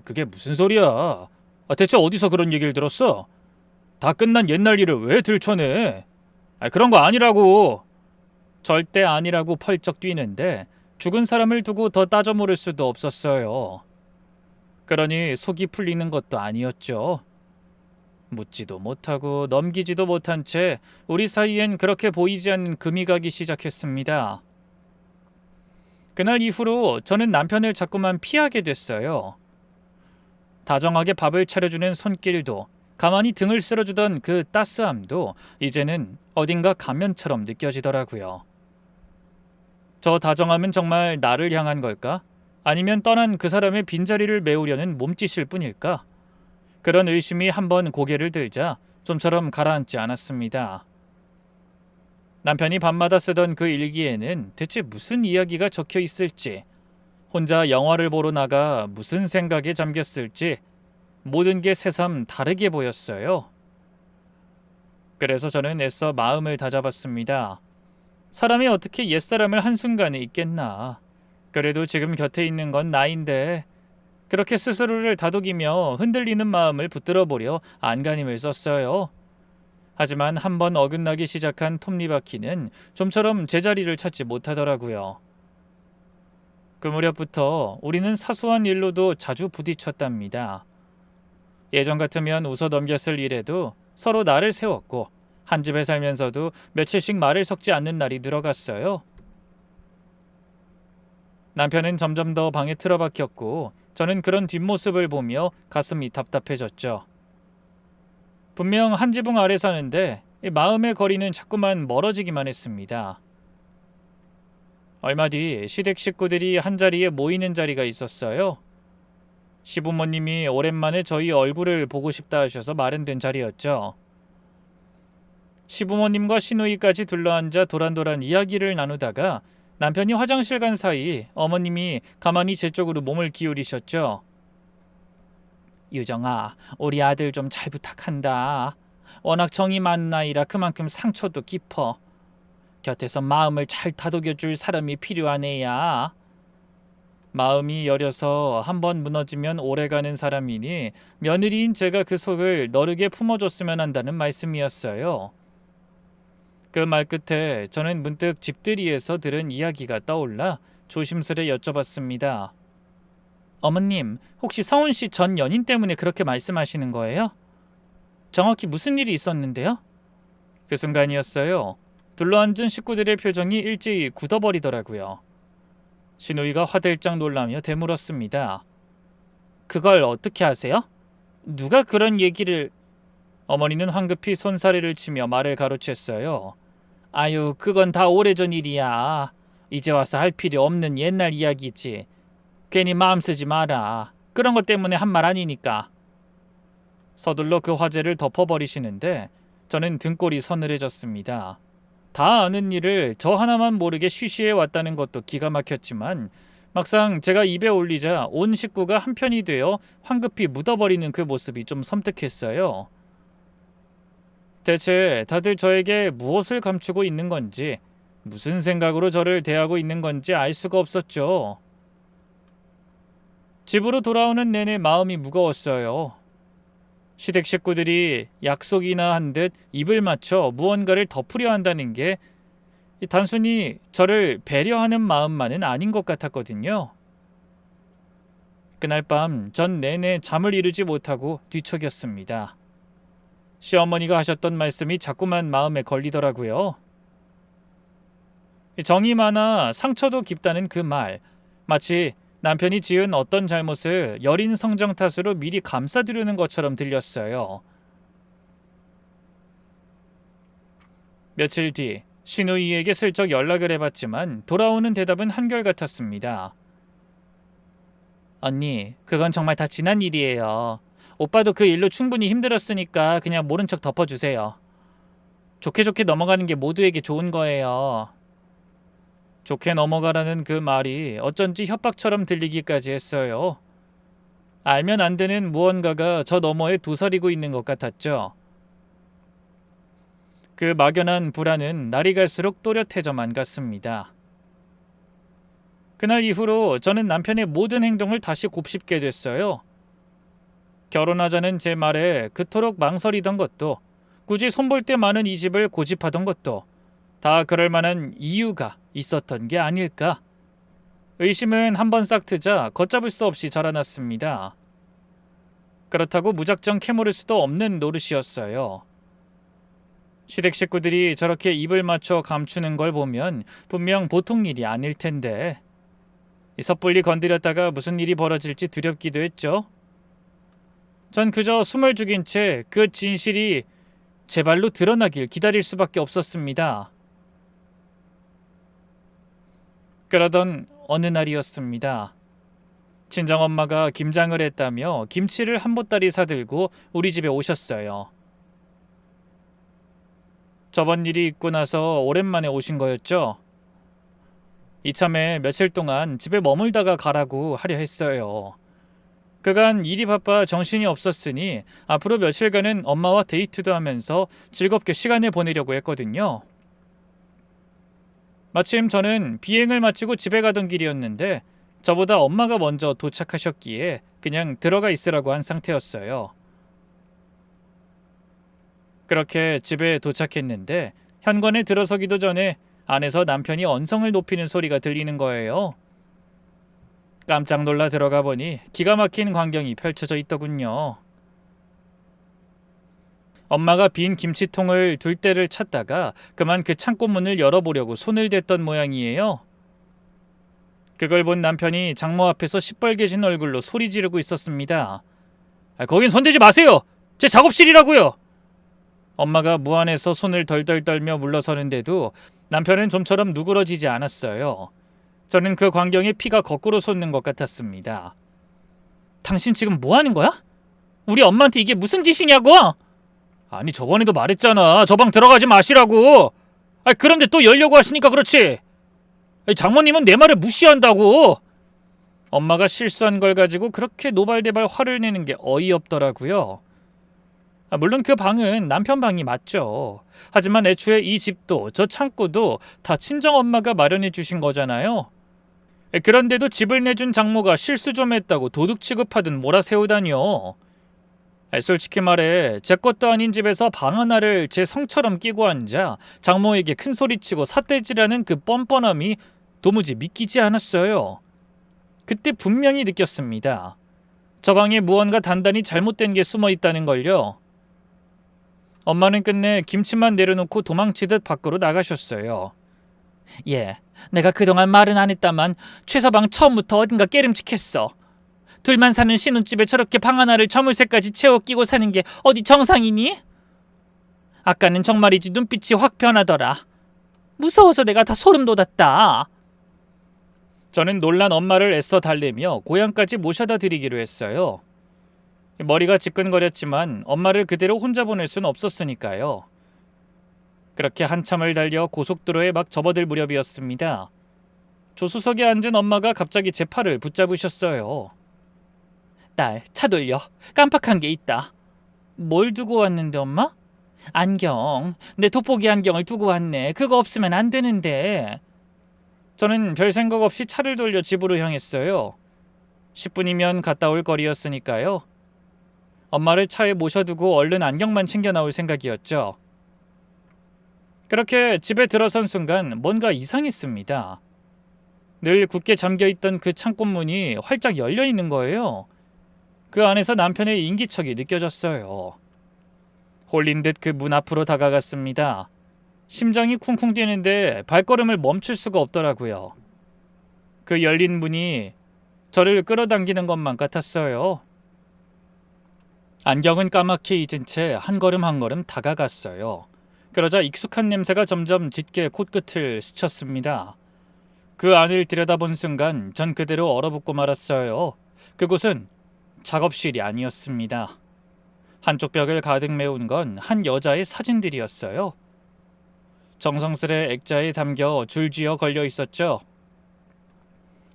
그게 무슨 소리야? 대체 어디서 그런 얘기를 들었어? 다 끝난 옛날 일을 왜 들춰내? 그런 거 아니라고. 절대 아니라고 펄쩍 뛰는데 죽은 사람을 두고 더 따져 물을 수도 없었어요. 그러니 속이 풀리는 것도 아니었죠. 묻지도 못하고 넘기지도 못한 채 우리 사이엔 그렇게 보이지 않는 금이 가기 시작했습니다. 그날 이후로 저는 남편을 자꾸만 피하게 됐어요. 다정하게 밥을 차려주는 손길도 가만히 등을 쓸어주던 그 따스함도 이제는 어딘가 가면처럼 느껴지더라고요. 저 다정함은 정말 나를 향한 걸까? 아니면 떠난 그 사람의 빈자리를 메우려는 몸짓일 뿐일까? 그런 의심이 한번 고개를 들자 좀처럼 가라앉지 않았습니다. 남편이 밤마다 쓰던 그 일기에는 대체 무슨 이야기가 적혀 있을지, 혼자 영화를 보러 나가 무슨 생각에 잠겼을지 모든 게 새삼 다르게 보였어요. 그래서 저는 애써 마음을 다잡았습니다. 사람이 어떻게 옛사람을 한순간에 잊겠나. 그래도 지금 곁에 있는 건 나인데 그렇게 스스로를 다독이며 흔들리는 마음을 붙들어보려 안간힘을 썼어요. 하지만 한번 어긋나기 시작한 톱니바퀴는 좀처럼 제자리를 찾지 못하더라고요. 그 무렵부터 우리는 사소한 일로도 자주 부딪혔답니다. 예전 같으면 웃어 넘겼을 일에도 서로 날을 세웠고 한 집에 살면서도 며칠씩 말을 섞지 않는 날이 늘어갔어요. 남편은 점점 더 방에 틀어박혔고 저는 그런 뒷모습을 보며 가슴이 답답해졌죠. 분명 한 지붕 아래 사는데 마음의 거리는 자꾸만 멀어지기만 했습니다. 얼마 뒤 시댁 식구들이 한자리에 모이는 자리가 있었어요. 시부모님이 오랜만에 저희 얼굴을 보고 싶다 하셔서 마련된 자리였죠. 시부모님과 시누이까지 둘러앉아 도란도란 이야기를 나누다가 남편이 화장실 간 사이 어머님이 가만히 제 쪽으로 몸을 기울이셨죠. 유정아, 우리 아들 좀 잘 부탁한다. 워낙 정이 많은 아이라 그만큼 상처도 깊어. 곁에서 마음을 잘 다독여줄 사람이 필요한 애야. 마음이 여려서 한번 무너지면 오래가는 사람이니 며느리인 제가 그 속을 너르게 품어줬으면 한다는 말씀이었어요. 그 말 끝에 저는 문득 집들이에서 들은 이야기가 떠올라 조심스레 여쭤봤습니다. 어머님, 혹시 서운 씨 전 연인 때문에 그렇게 말씀하시는 거예요? 정확히 무슨 일이 있었는데요? 그 순간이었어요. 둘러앉은 식구들의 표정이 일제히 굳어버리더라고요. 시누이가 화들짝 놀라며 되물었습니다. 그걸 어떻게 아세요? 누가 그런 얘기를... 어머니는 황급히 손사래를 치며 말을 가로챘어요. 아유, 그건 다 오래전 일이야. 이제 와서 할 필요 없는 옛날 이야기지. 괜히 마음 쓰지 마라. 그런 것 때문에 한 말 아니니까. 서둘러 그 화제를 덮어버리시는데 저는 등골이 서늘해졌습니다. 다 아는 일을 저 하나만 모르게 쉬쉬해 왔다는 것도 기가 막혔지만 막상 제가 입에 올리자 온 식구가 한편이 되어 황급히 묻어버리는 그 모습이 좀 섬뜩했어요. 대체 다들 저에게 무엇을 감추고 있는 건지, 무슨 생각으로 저를 대하고 있는 건지 알 수가 없었죠. 집으로 돌아오는 내내 마음이 무거웠어요. 시댁 식구들이 약속이나 한 듯 입을 맞춰 무언가를 덮으려 한다는 게 단순히 저를 배려하는 마음만은 아닌 것 같았거든요. 그날 밤 전 내내 잠을 이루지 못하고 뒤척였습니다. 시어머니가 하셨던 말씀이 자꾸만 마음에 걸리더라고요. 정이 많아 상처도 깊다는 그 말, 마치 남편이 지은 어떤 잘못을 여린 성정 탓으로 미리 감싸두려는 것처럼 들렸어요. 며칠 뒤 신우이에게 슬쩍 연락을 해봤지만 돌아오는 대답은 한결같았습니다. 언니, 그건 정말 다 지난 일이에요. 오빠도 그 일로 충분히 힘들었으니까 그냥 모른 척 덮어주세요. 좋게 좋게 넘어가는 게 모두에게 좋은 거예요. 좋게 넘어가라는 그 말이 어쩐지 협박처럼 들리기까지 했어요. 알면 안 되는 무언가가 저 너머에 도사리고 있는 것 같았죠. 그 막연한 불안은 날이 갈수록 또렷해져만 갔습니다. 그날 이후로 저는 남편의 모든 행동을 다시 곱씹게 됐어요. 결혼하자는 제 말에 그토록 망설이던 것도, 굳이 손볼 데 많은 이 집을 고집하던 것도 다 그럴 만한 이유가 있었던 게 아닐까. 의심은 한번 싹 트자 걷잡을 수 없이 자라났습니다. 그렇다고 무작정 캐물을 수도 없는 노릇이었어요. 시댁 식구들이 저렇게 입을 맞춰 감추는 걸 보면 분명 보통 일이 아닐 텐데, 섣불리 건드렸다가 무슨 일이 벌어질지 두렵기도 했죠. 전 그저 숨을 죽인 채 그 진실이 제 발로 드러나길 기다릴 수밖에 없었습니다. 그러던 어느 날이었습니다. 친정엄마가 김장을 했다며 김치를 한 보따리 사들고 우리 집에 오셨어요. 저번 일이 있고 나서 오랜만에 오신 거였죠. 이참에 며칠 동안 집에 머물다가 가라고 하려 했어요. 그간 일이 바빠 정신이 없었으니 앞으로 며칠간은 엄마와 데이트도 하면서 즐겁게 시간을 보내려고 했거든요. 마침 저는 비행을 마치고 집에 가던 길이었는데 저보다 엄마가 먼저 도착하셨기에 그냥 들어가 있으라고 한 상태였어요. 그렇게 집에 도착했는데 현관에 들어서기도 전에 안에서 남편이 언성을 높이는 소리가 들리는 거예요. 깜짝 놀라 들어가 보니 기가 막힌 광경이 펼쳐져 있더군요. 엄마가 빈 김치통을 둘 때를 찾다가 그만 그 창고 문을 열어보려고 손을 댔던 모양이에요. 그걸 본 남편이 장모 앞에서 시뻘개진 얼굴로 소리 지르고 있었습니다. 거긴 손대지 마세요! 제 작업실이라고요! 엄마가 무안에서 손을 덜덜 떨며 물러서는데도 남편은 좀처럼 누그러지지 않았어요. 저는 그 광경에 피가 거꾸로 솟는 것 같았습니다. 당신 지금 뭐 하는 거야? 우리 엄마한테 이게 무슨 짓이냐고! 아니, 저번에도 말했잖아. 저 방 들어가지 마시라고. 그런데 또 열려고 하시니까 그렇지. 장모님은 내 말을 무시한다고. 엄마가 실수한 걸 가지고 그렇게 노발대발 화를 내는 게 어이없더라고요. 물론 그 방은 남편 방이 맞죠. 하지만 애초에 이 집도 저 창고도 다 친정엄마가 마련해 주신 거잖아요. 그런데도 집을 내준 장모가 실수 좀 했다고 도둑 취급하듯 몰아세우다니요. 솔직히 말해 제 것도 아닌 집에서 방 하나를 제 성처럼 끼고 앉아 장모에게 큰소리치고 삿대질하는 그 뻔뻔함이 도무지 믿기지 않았어요. 그때 분명히 느꼈습니다. 저 방에 무언가 단단히 잘못된 게 숨어 있다는 걸요. 엄마는 끝내 김치만 내려놓고 도망치듯 밖으로 나가셨어요. 내가 그동안 말은 안 했다만 최서방 처음부터 어딘가 깨름칙했어. 둘만 사는 신혼집에 저렇게 방 하나를 저물새까지 채워 끼고 사는 게 어디 정상이니? 아까는 정말이지 눈빛이 확 변하더라. 무서워서 내가 다 소름 돋았다. 저는 놀란 엄마를 애써 달래며 고향까지 모셔다 드리기로 했어요. 머리가 지끈거렸지만 엄마를 그대로 혼자 보낼 순 없었으니까요. 그렇게 한참을 달려 고속도로에 막 접어들 무렵이었습니다. 조수석에 앉은 엄마가 갑자기 제 팔을 붙잡으셨어요. 딸, 차 돌려. 깜빡한 게 있다. 뭘 두고 왔는데 엄마? 안경. 내 돋보기 안경을 두고 왔네. 그거 없으면 안 되는데. 저는 별 생각 없이 차를 돌려 집으로 향했어요. 10분이면 갔다 올 거리였으니까요. 엄마를 차에 모셔두고 얼른 안경만 챙겨 나올 생각이었죠. 그렇게 집에 들어선 순간 뭔가 이상했습니다. 늘 굳게 잠겨있던 그 창고문이 활짝 열려 있는 거예요. 그 안에서 남편의 인기척이 느껴졌어요. 홀린 듯 그 문 앞으로 다가갔습니다. 심장이 쿵쿵 뛰는데 발걸음을 멈출 수가 없더라고요. 그 열린 문이 저를 끌어당기는 것만 같았어요. 안경은 까맣게 잊은 채 한 걸음 한 걸음 다가갔어요. 그러자 익숙한 냄새가 점점 짙게 코끝을 스쳤습니다. 그 안을 들여다본 순간 전 그대로 얼어붙고 말았어요. 그곳은 작업실이 아니었습니다. 한쪽 벽을 가득 메운 건 한 여자의 사진들이었어요. 정성스레 액자에 담겨 줄지어 걸려 있었죠.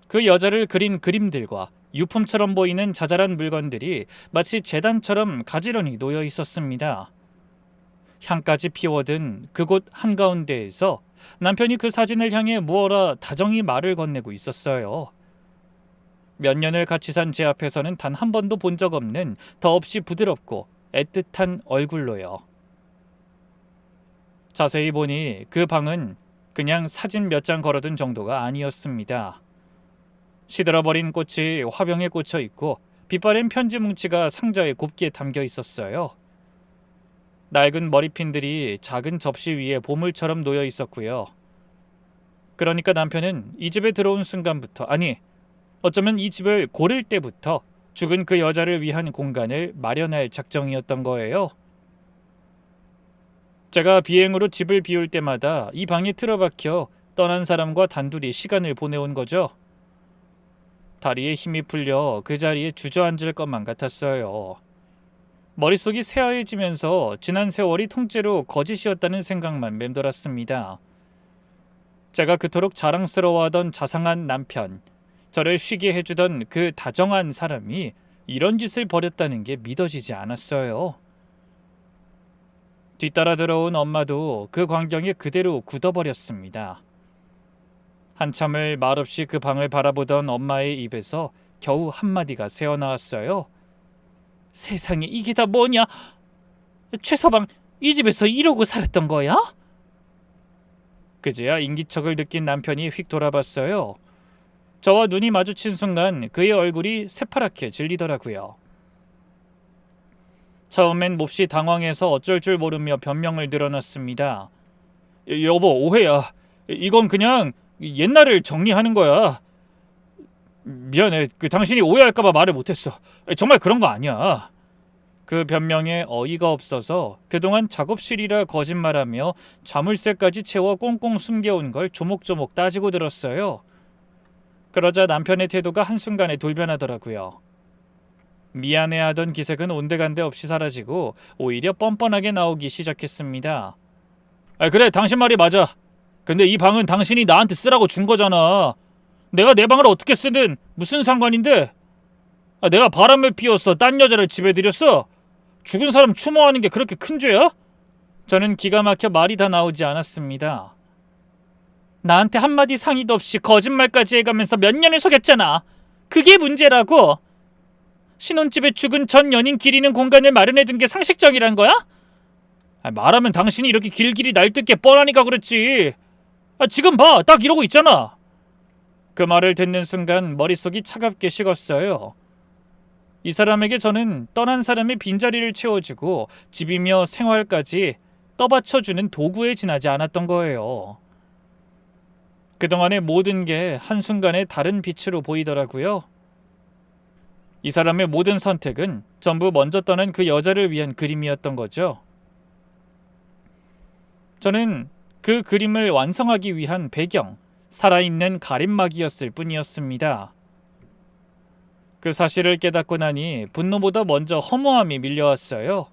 그 여자를 그린 그림들과 유품처럼 보이는 자잘한 물건들이 마치 재단처럼 가지런히 놓여 있었습니다. 향까지 피워든 그곳 한가운데에서 남편이 그 사진을 향해 무어라 다정히 말을 건네고 있었어요. 몇 년을 같이 산 제 앞에서는 단 한 번도 본 적 없는 더없이 부드럽고 애틋한 얼굴로요. 자세히 보니 그 방은 그냥 사진 몇 장 걸어둔 정도가 아니었습니다. 시들어버린 꽃이 화병에 꽂혀 있고 빛바랜 편지 뭉치가 상자에 곱게 담겨 있었어요. 낡은 머리핀들이 작은 접시 위에 보물처럼 놓여 있었고요. 그러니까 남편은 이 집에 들어온 순간부터, 아니, 어쩌면 이 집을 고를 때부터 죽은 그 여자를 위한 공간을 마련할 작정이었던 거예요. 제가 비행으로 집을 비울 때마다 이 방에 틀어박혀 떠난 사람과 단둘이 시간을 보내온 거죠. 다리에 힘이 풀려 그 자리에 주저앉을 것만 같았어요. 머릿속이 새하얘지면서 지난 세월이 통째로 거짓이었다는 생각만 맴돌았습니다. 제가 그토록 자랑스러워하던 자상한 남편, 저를 쉬게 해주던 그 다정한 사람이 이런 짓을 벌였다는 게 믿어지지 않았어요. 뒤따라 들어온 엄마도 그 광경에 그대로 굳어버렸습니다. 한참을 말없이 그 방을 바라보던 엄마의 입에서 겨우 한마디가 새어나왔어요. 세상에 이게 다 뭐냐? 최서방 이 집에서 이러고 살았던 거야? 그제야 인기척을 느낀 남편이 휙 돌아봤어요. 저와 눈이 마주친 순간 그의 얼굴이 새파랗게 질리더라고요. 처음엔 몹시 당황해서 어쩔 줄 모르며 변명을 늘어놨습니다. 여보, 오해야. 이건 그냥 옛날을 정리하는 거야. 미안해. 당신이 오해할까봐 말을 못했어. 정말 그런 거 아니야. 그 변명에 어이가 없어서 그동안 작업실이라 거짓말하며 자물쇠까지 채워 꽁꽁 숨겨온 걸 조목조목 따지고 들었어요. 그러자 남편의 태도가 한순간에 돌변하더라고요. 미안해하던 기색은 온데간데 없이 사라지고 오히려 뻔뻔하게 나오기 시작했습니다. 그래, 당신 말이 맞아. 근데 이 방은 당신이 나한테 쓰라고 준 거잖아. 내가 내 방을 어떻게 쓰든 무슨 상관인데? 내가 바람을 피워서 딴 여자를 집에 들였어? 죽은 사람 추모하는 게 그렇게 큰 죄야? 저는 기가 막혀 말이 다 나오지 않았습니다. 나한테 한마디 상의도 없이 거짓말까지 해가면서 몇 년을 속였잖아. 그게 문제라고. 신혼집에 죽은 전 연인 기리는 공간을 마련해둔 게 상식적이란 거야? 말하면 당신이 이렇게 길길이 날뛰게 뻔하니까 그렇지. 지금 봐, 딱 이러고 있잖아. 그 말을 듣는 순간 머릿속이 차갑게 식었어요. 이 사람에게 저는 떠난 사람의 빈자리를 채워주고 집이며 생활까지 떠받쳐주는 도구에 지나지 않았던 거예요. 그동안의 모든 게 한순간에 다른 빛으로 보이더라고요. 이 사람의 모든 선택은 전부 먼저 떠난 그 여자를 위한 그림이었던 거죠. 저는 그 그림을 완성하기 위한 배경, 살아있는 가림막이었을 뿐이었습니다. 그 사실을 깨닫고 나니 분노보다 먼저 허무함이 밀려왔어요.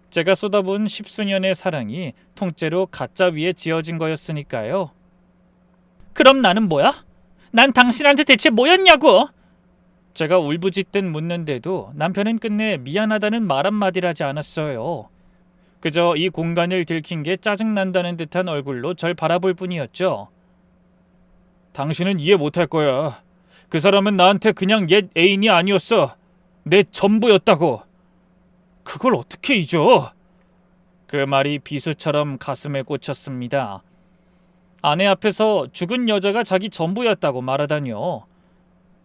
제가 쏟아부은 십수년의 사랑이 통째로 가짜 위에 지어진 거였으니까요. 그럼 나는 뭐야? 난 당신한테 대체 뭐였냐고! 제가 울부짖듯 묻는데도 남편은 끝내 미안하다는 말 한마디를 하지 않았어요. 그저 이 공간을 들킨 게 짜증난다는 듯한 얼굴로 절 바라볼 뿐이었죠. 당신은 이해 못할 거야. 그 사람은 나한테 그냥 옛 애인이 아니었어. 내 전부였다고. 그걸 어떻게 잊어? 그 말이 비수처럼 가슴에 꽂혔습니다. 아내 앞에서 죽은 여자가 자기 전부였다고 말하다니요.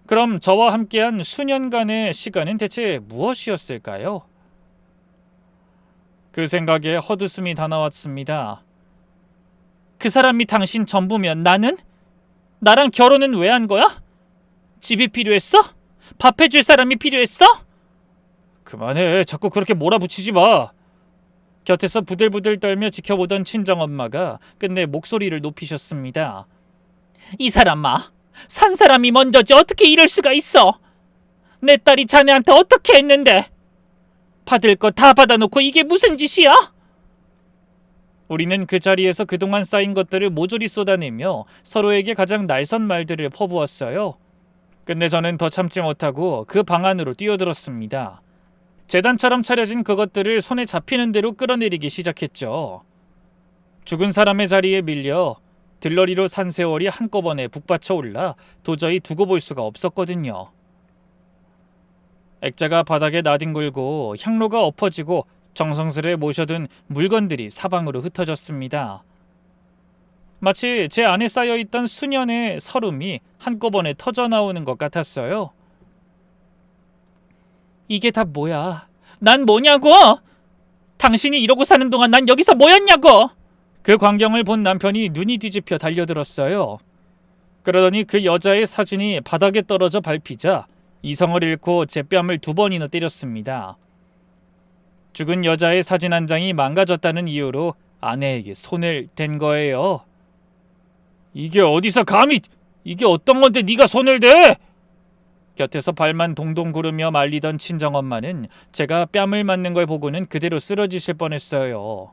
그럼 저와 함께한 수년간의 시간은 대체 무엇이었을까요? 그 생각에 헛웃음이 다 나왔습니다. 그 사람이 당신 전부면 나는? 나랑 결혼은 왜 한 거야? 집이 필요했어? 밥 해줄 사람이 필요했어? 그만해. 자꾸 그렇게 몰아붙이지 마. 곁에서 부들부들 떨며 지켜보던 친정엄마가 끝내 목소리를 높이셨습니다. 이 사람아, 산 사람이 먼저지 어떻게 이럴 수가 있어? 내 딸이 자네한테 어떻게 했는데? 받을 거 다 받아놓고 이게 무슨 짓이야? 우리는 그 자리에서 그동안 쌓인 것들을 모조리 쏟아내며 서로에게 가장 날선 말들을 퍼부었어요. 근데 저는 더 참지 못하고 그 방 안으로 뛰어들었습니다. 재단처럼 차려진 그것들을 손에 잡히는 대로 끌어내리기 시작했죠. 죽은 사람의 자리에 밀려 들러리로 산 세월이 한꺼번에 북받쳐 올라 도저히 두고 볼 수가 없었거든요. 액자가 바닥에 나뒹굴고 향로가 엎어지고 정성스레 모셔둔 물건들이 사방으로 흩어졌습니다. 마치 제 안에 쌓여있던 수년의 서름이 한꺼번에 터져나오는 것 같았어요. 이게 다 뭐야? 난 뭐냐고? 당신이 이러고 사는 동안 난 여기서 뭐였냐고? 그 광경을 본 남편이 눈이 뒤집혀 달려들었어요. 그러더니 그 여자의 사진이 바닥에 떨어져 밟히자 이성을 잃고 제 뺨을 2번이나 때렸습니다. 죽은 여자의 사진 한 장이 망가졌다는 이유로 아내에게 손을 댄 거예요. 이게 어디서 감히, 이게 어떤 건데 네가 손을 대? 곁에서 발만 동동 구르며 말리던 친정엄마는 제가 뺨을 맞는 걸 보고는 그대로 쓰러지실 뻔했어요.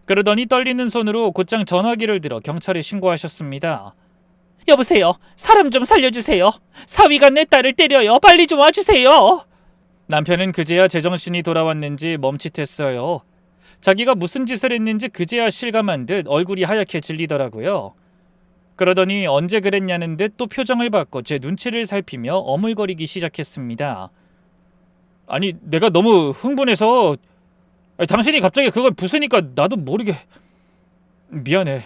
그러더니 떨리는 손으로 곧장 전화기를 들어 경찰에 신고하셨습니다. 여보세요. 사람 좀 살려주세요. 사위가 내 딸을 때려요. 빨리 좀 와주세요. 남편은 그제야 제정신이 돌아왔는지 멈칫했어요. 자기가 무슨 짓을 했는지 그제야 실감한 듯 얼굴이 하얗게 질리더라고요. 그러더니 언제 그랬냐는 듯 또 표정을 바꿔 제 눈치를 살피며 어물거리기 시작했습니다. 아니, 내가 너무 흥분해서 당신이 갑자기 그걸 부수니까 나도 모르게 미안해.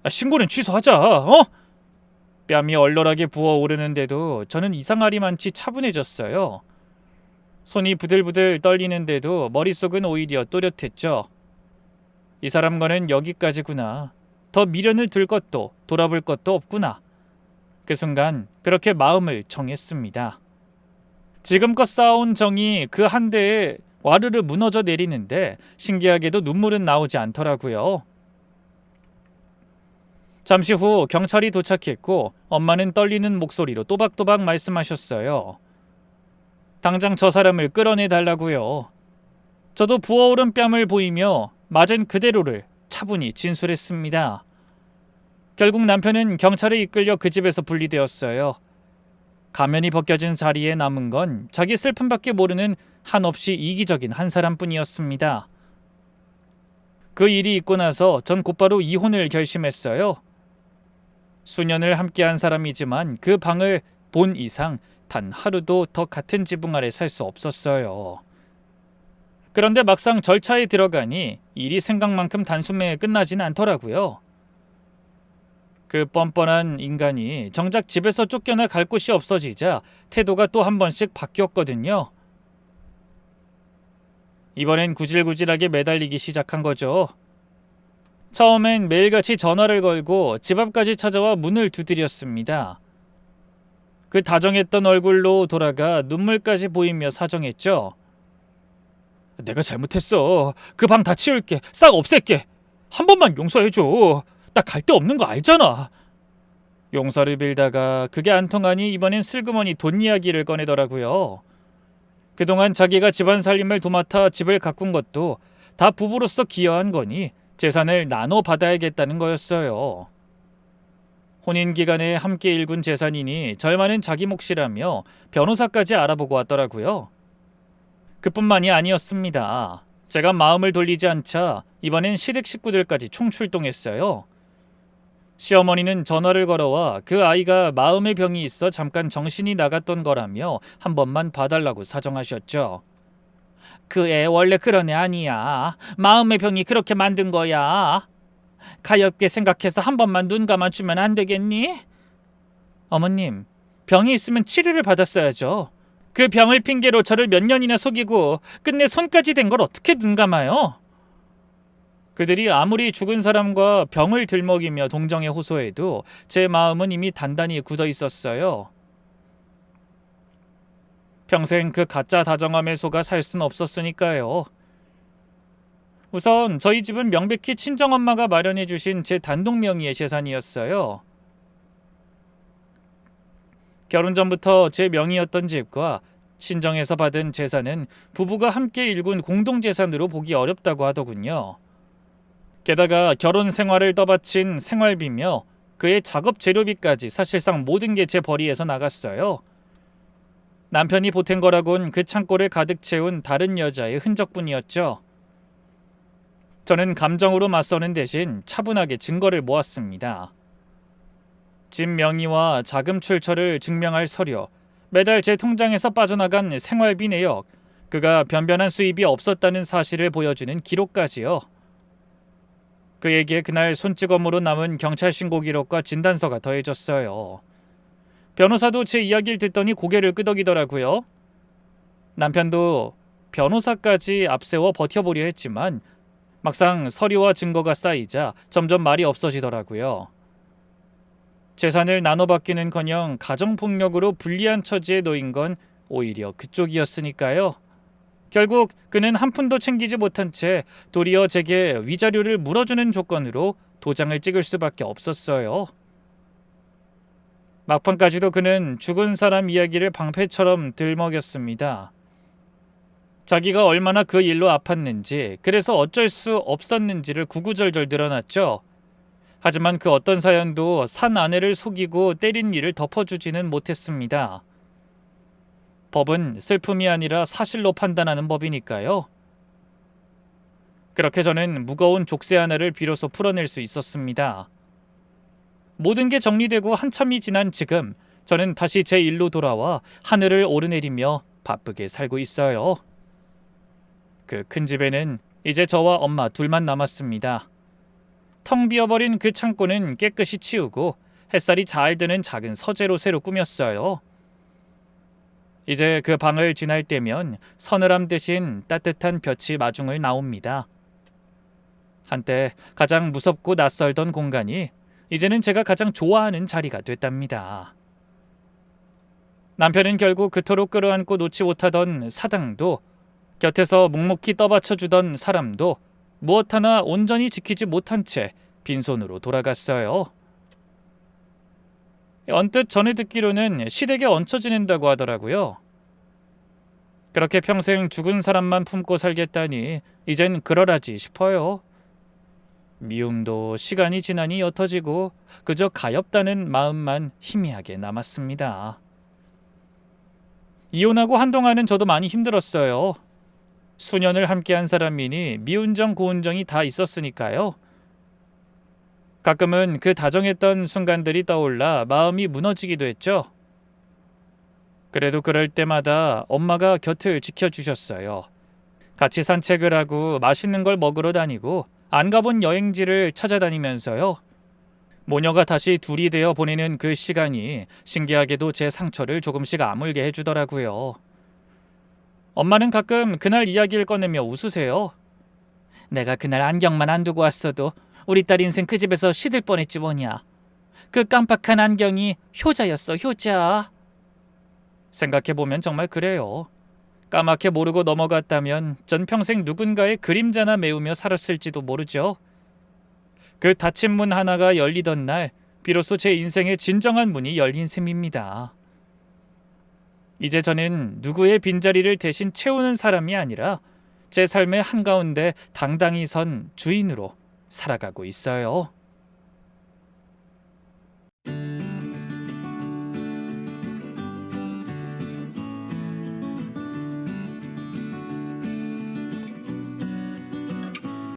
신고는 취소하자. 뺨이 얼얼하게 부어오르는데도 저는 이상하리만치 차분해졌어요. 손이 부들부들 떨리는데도 머릿속은 오히려 또렷했죠. 이 사람과는 여기까지구나. 더 미련을 둘 것도 돌아볼 것도 없구나. 그 순간 그렇게 마음을 정했습니다. 지금껏 쌓아온 정이 그 한 대에 와르르 무너져 내리는데 신기하게도 눈물은 나오지 않더라고요. 잠시 후 경찰이 도착했고 엄마는 떨리는 목소리로 또박또박 말씀하셨어요. 당장 저 사람을 끌어내달라고요. 저도 부어오른 뺨을 보이며 맞은 그대로를 차분히 진술했습니다. 결국 남편은 경찰에 이끌려 그 집에서 분리되었어요. 가면이 벗겨진 자리에 남은 건 자기 슬픔밖에 모르는 한없이 이기적인 한 사람뿐이었습니다. 그 일이 있고 나서 전 곧바로 이혼을 결심했어요. 수년을 함께한 사람이지만 그 방을 본 이상 단 하루도 더 같은 지붕 아래 살 수 없었어요. 그런데 막상 절차에 들어가니 일이 생각만큼 단숨에 끝나진 않더라고요. 그 뻔뻔한 인간이 정작 집에서 쫓겨나 갈 곳이 없어지자 태도가 또 한 번씩 바뀌었거든요. 이번엔 구질구질하게 매달리기 시작한 거죠. 처음엔 매일같이 전화를 걸고 집 앞까지 찾아와 문을 두드렸습니다. 그 다정했던 얼굴로 돌아가 눈물까지 보이며 사정했죠. 내가 잘못했어. 그 방 다 치울게. 싹 없앨게. 한 번만 용서해줘. 나 갈 데 없는 거 알잖아. 용서를 빌다가 그게 안 통하니 이번엔 슬그머니 돈 이야기를 꺼내더라고요. 그동안 자기가 집안 살림을 도맡아 집을 가꾼 것도 다 부부로서 기여한 거니 재산을 나눠 받아야겠다는 거였어요. 혼인 기간에 함께 일군 재산이니 절반은 자기 몫이라며 변호사까지 알아보고 왔더라고요. 그뿐만이 아니었습니다. 제가 마음을 돌리지 않자 이번엔 시댁 식구들까지 총출동했어요. 시어머니는 전화를 걸어와 그 아이가 마음의 병이 있어 잠깐 정신이 나갔던 거라며 한 번만 봐달라고 사정하셨죠. 그 애 원래 그런 애 아니야. 마음의 병이 그렇게 만든 거야. 가엾게 생각해서 한 번만 눈 감아주면 안 되겠니? 어머님, 병이 있으면 치료를 받았어야죠. 그 병을 핑계로 저를 몇 년이나 속이고 끝내 손까지 댄 걸 어떻게 눈 감아요? 그들이 아무리 죽은 사람과 병을 들먹이며 동정에 호소해도 제 마음은 이미 단단히 굳어 있었어요. 평생 그 가짜 다정함에 속아 살 순 없었으니까요. 우선 저희 집은 명백히 친정엄마가 마련해 주신 제 단독 명의의 재산이었어요. 결혼 전부터 제 명의였던 집과 친정에서 받은 재산은 부부가 함께 일군 공동재산으로 보기 어렵다고 하더군요. 게다가 결혼 생활을 떠받친 생활비며 그의 작업 재료비까지 사실상 모든 게 제 벌이에서 나갔어요. 남편이 보탠 거라곤 그 창고를 가득 채운 다른 여자의 흔적뿐이었죠. 저는 감정으로 맞서는 대신 차분하게 증거를 모았습니다. 집 명의와 자금 출처를 증명할 서류, 매달 제 통장에서 빠져나간 생활비 내역, 그가 변변한 수입이 없었다는 사실을 보여주는 기록까지요. 그에게 그날 손찌검으로 남은 경찰 신고 기록과 진단서가 더해졌어요. 변호사도 제 이야기를 듣더니 고개를 끄덕이더라고요. 남편도 변호사까지 앞세워 버텨보려 했지만 막상 서류와 증거가 쌓이자 점점 말이 없어지더라고요. 재산을 나눠받기는커녕 가정폭력으로 불리한 처지에 놓인 건 오히려 그쪽이었으니까요. 결국 그는 한 푼도 챙기지 못한 채 도리어 제게 위자료를 물어주는 조건으로 도장을 찍을 수밖에 없었어요. 막판까지도 그는 죽은 사람 이야기를 방패처럼 들먹였습니다. 자기가 얼마나 그 일로 아팠는지, 그래서 어쩔 수 없었는지를 구구절절 드러났죠. 하지만 그 어떤 사연도 산 아내를 속이고 때린 일을 덮어주지는 못했습니다. 법은 슬픔이 아니라 사실로 판단하는 법이니까요. 그렇게 저는 무거운 족쇄 하나를 비로소 풀어낼 수 있었습니다. 모든 게 정리되고 한참이 지난 지금 저는 다시 제 일로 돌아와 하늘을 오르내리며 바쁘게 살고 있어요. 그 큰 집에는 이제 저와 엄마 둘만 남았습니다. 텅 비어버린 그 창고는 깨끗이 치우고 햇살이 잘 드는 작은 서재로 새로 꾸몄어요. 이제 그 방을 지날 때면 서늘함 대신 따뜻한 볕이 마중을 나옵니다. 한때 가장 무섭고 낯설던 공간이 이제는 제가 가장 좋아하는 자리가 됐답니다. 남편은 결국 그토록 끌어안고 놓지 못하던 사당도, 곁에서 묵묵히 떠받쳐주던 사람도 무엇 하나 온전히 지키지 못한 채 빈손으로 돌아갔어요. 언뜻 전에 듣기로는 시댁에 얹혀 지낸다고 하더라고요. 그렇게 평생 죽은 사람만 품고 살겠다니 이젠 그러라지 싶어요. 미움도 시간이 지나니 옅어지고 그저 가엾다는 마음만 희미하게 남았습니다. 이혼하고 한동안은 저도 많이 힘들었어요. 수년을 함께한 사람이니 미운정 고운정이 다 있었으니까요. 가끔은 그 다정했던 순간들이 떠올라 마음이 무너지기도 했죠. 그래도 그럴 때마다 엄마가 곁을 지켜주셨어요. 같이 산책을 하고 맛있는 걸 먹으러 다니고 안 가본 여행지를 찾아다니면서요. 모녀가 다시 둘이 되어 보내는 그 시간이 신기하게도 제 상처를 조금씩 아물게 해주더라고요. 엄마는 가끔 그날 이야기를 꺼내며 웃으세요. 내가 그날 안경만 안 두고 왔어도 우리 딸 인생 그 집에서 시들 뻔했지 뭐냐. 그 깜빡한 안경이 효자였어, 효자. 생각해보면 정말 그래요. 까맣게 모르고 넘어갔다면 전 평생 누군가의 그림자나 메우며 살았을지도 모르죠. 그 닫힌 문 하나가 열리던 날 비로소 제 인생의 진정한 문이 열린 셈입니다. 이제 저는 누구의 빈자리를 대신 채우는 사람이 아니라 제 삶의 한가운데 당당히 선 주인으로 살아가고 있어요.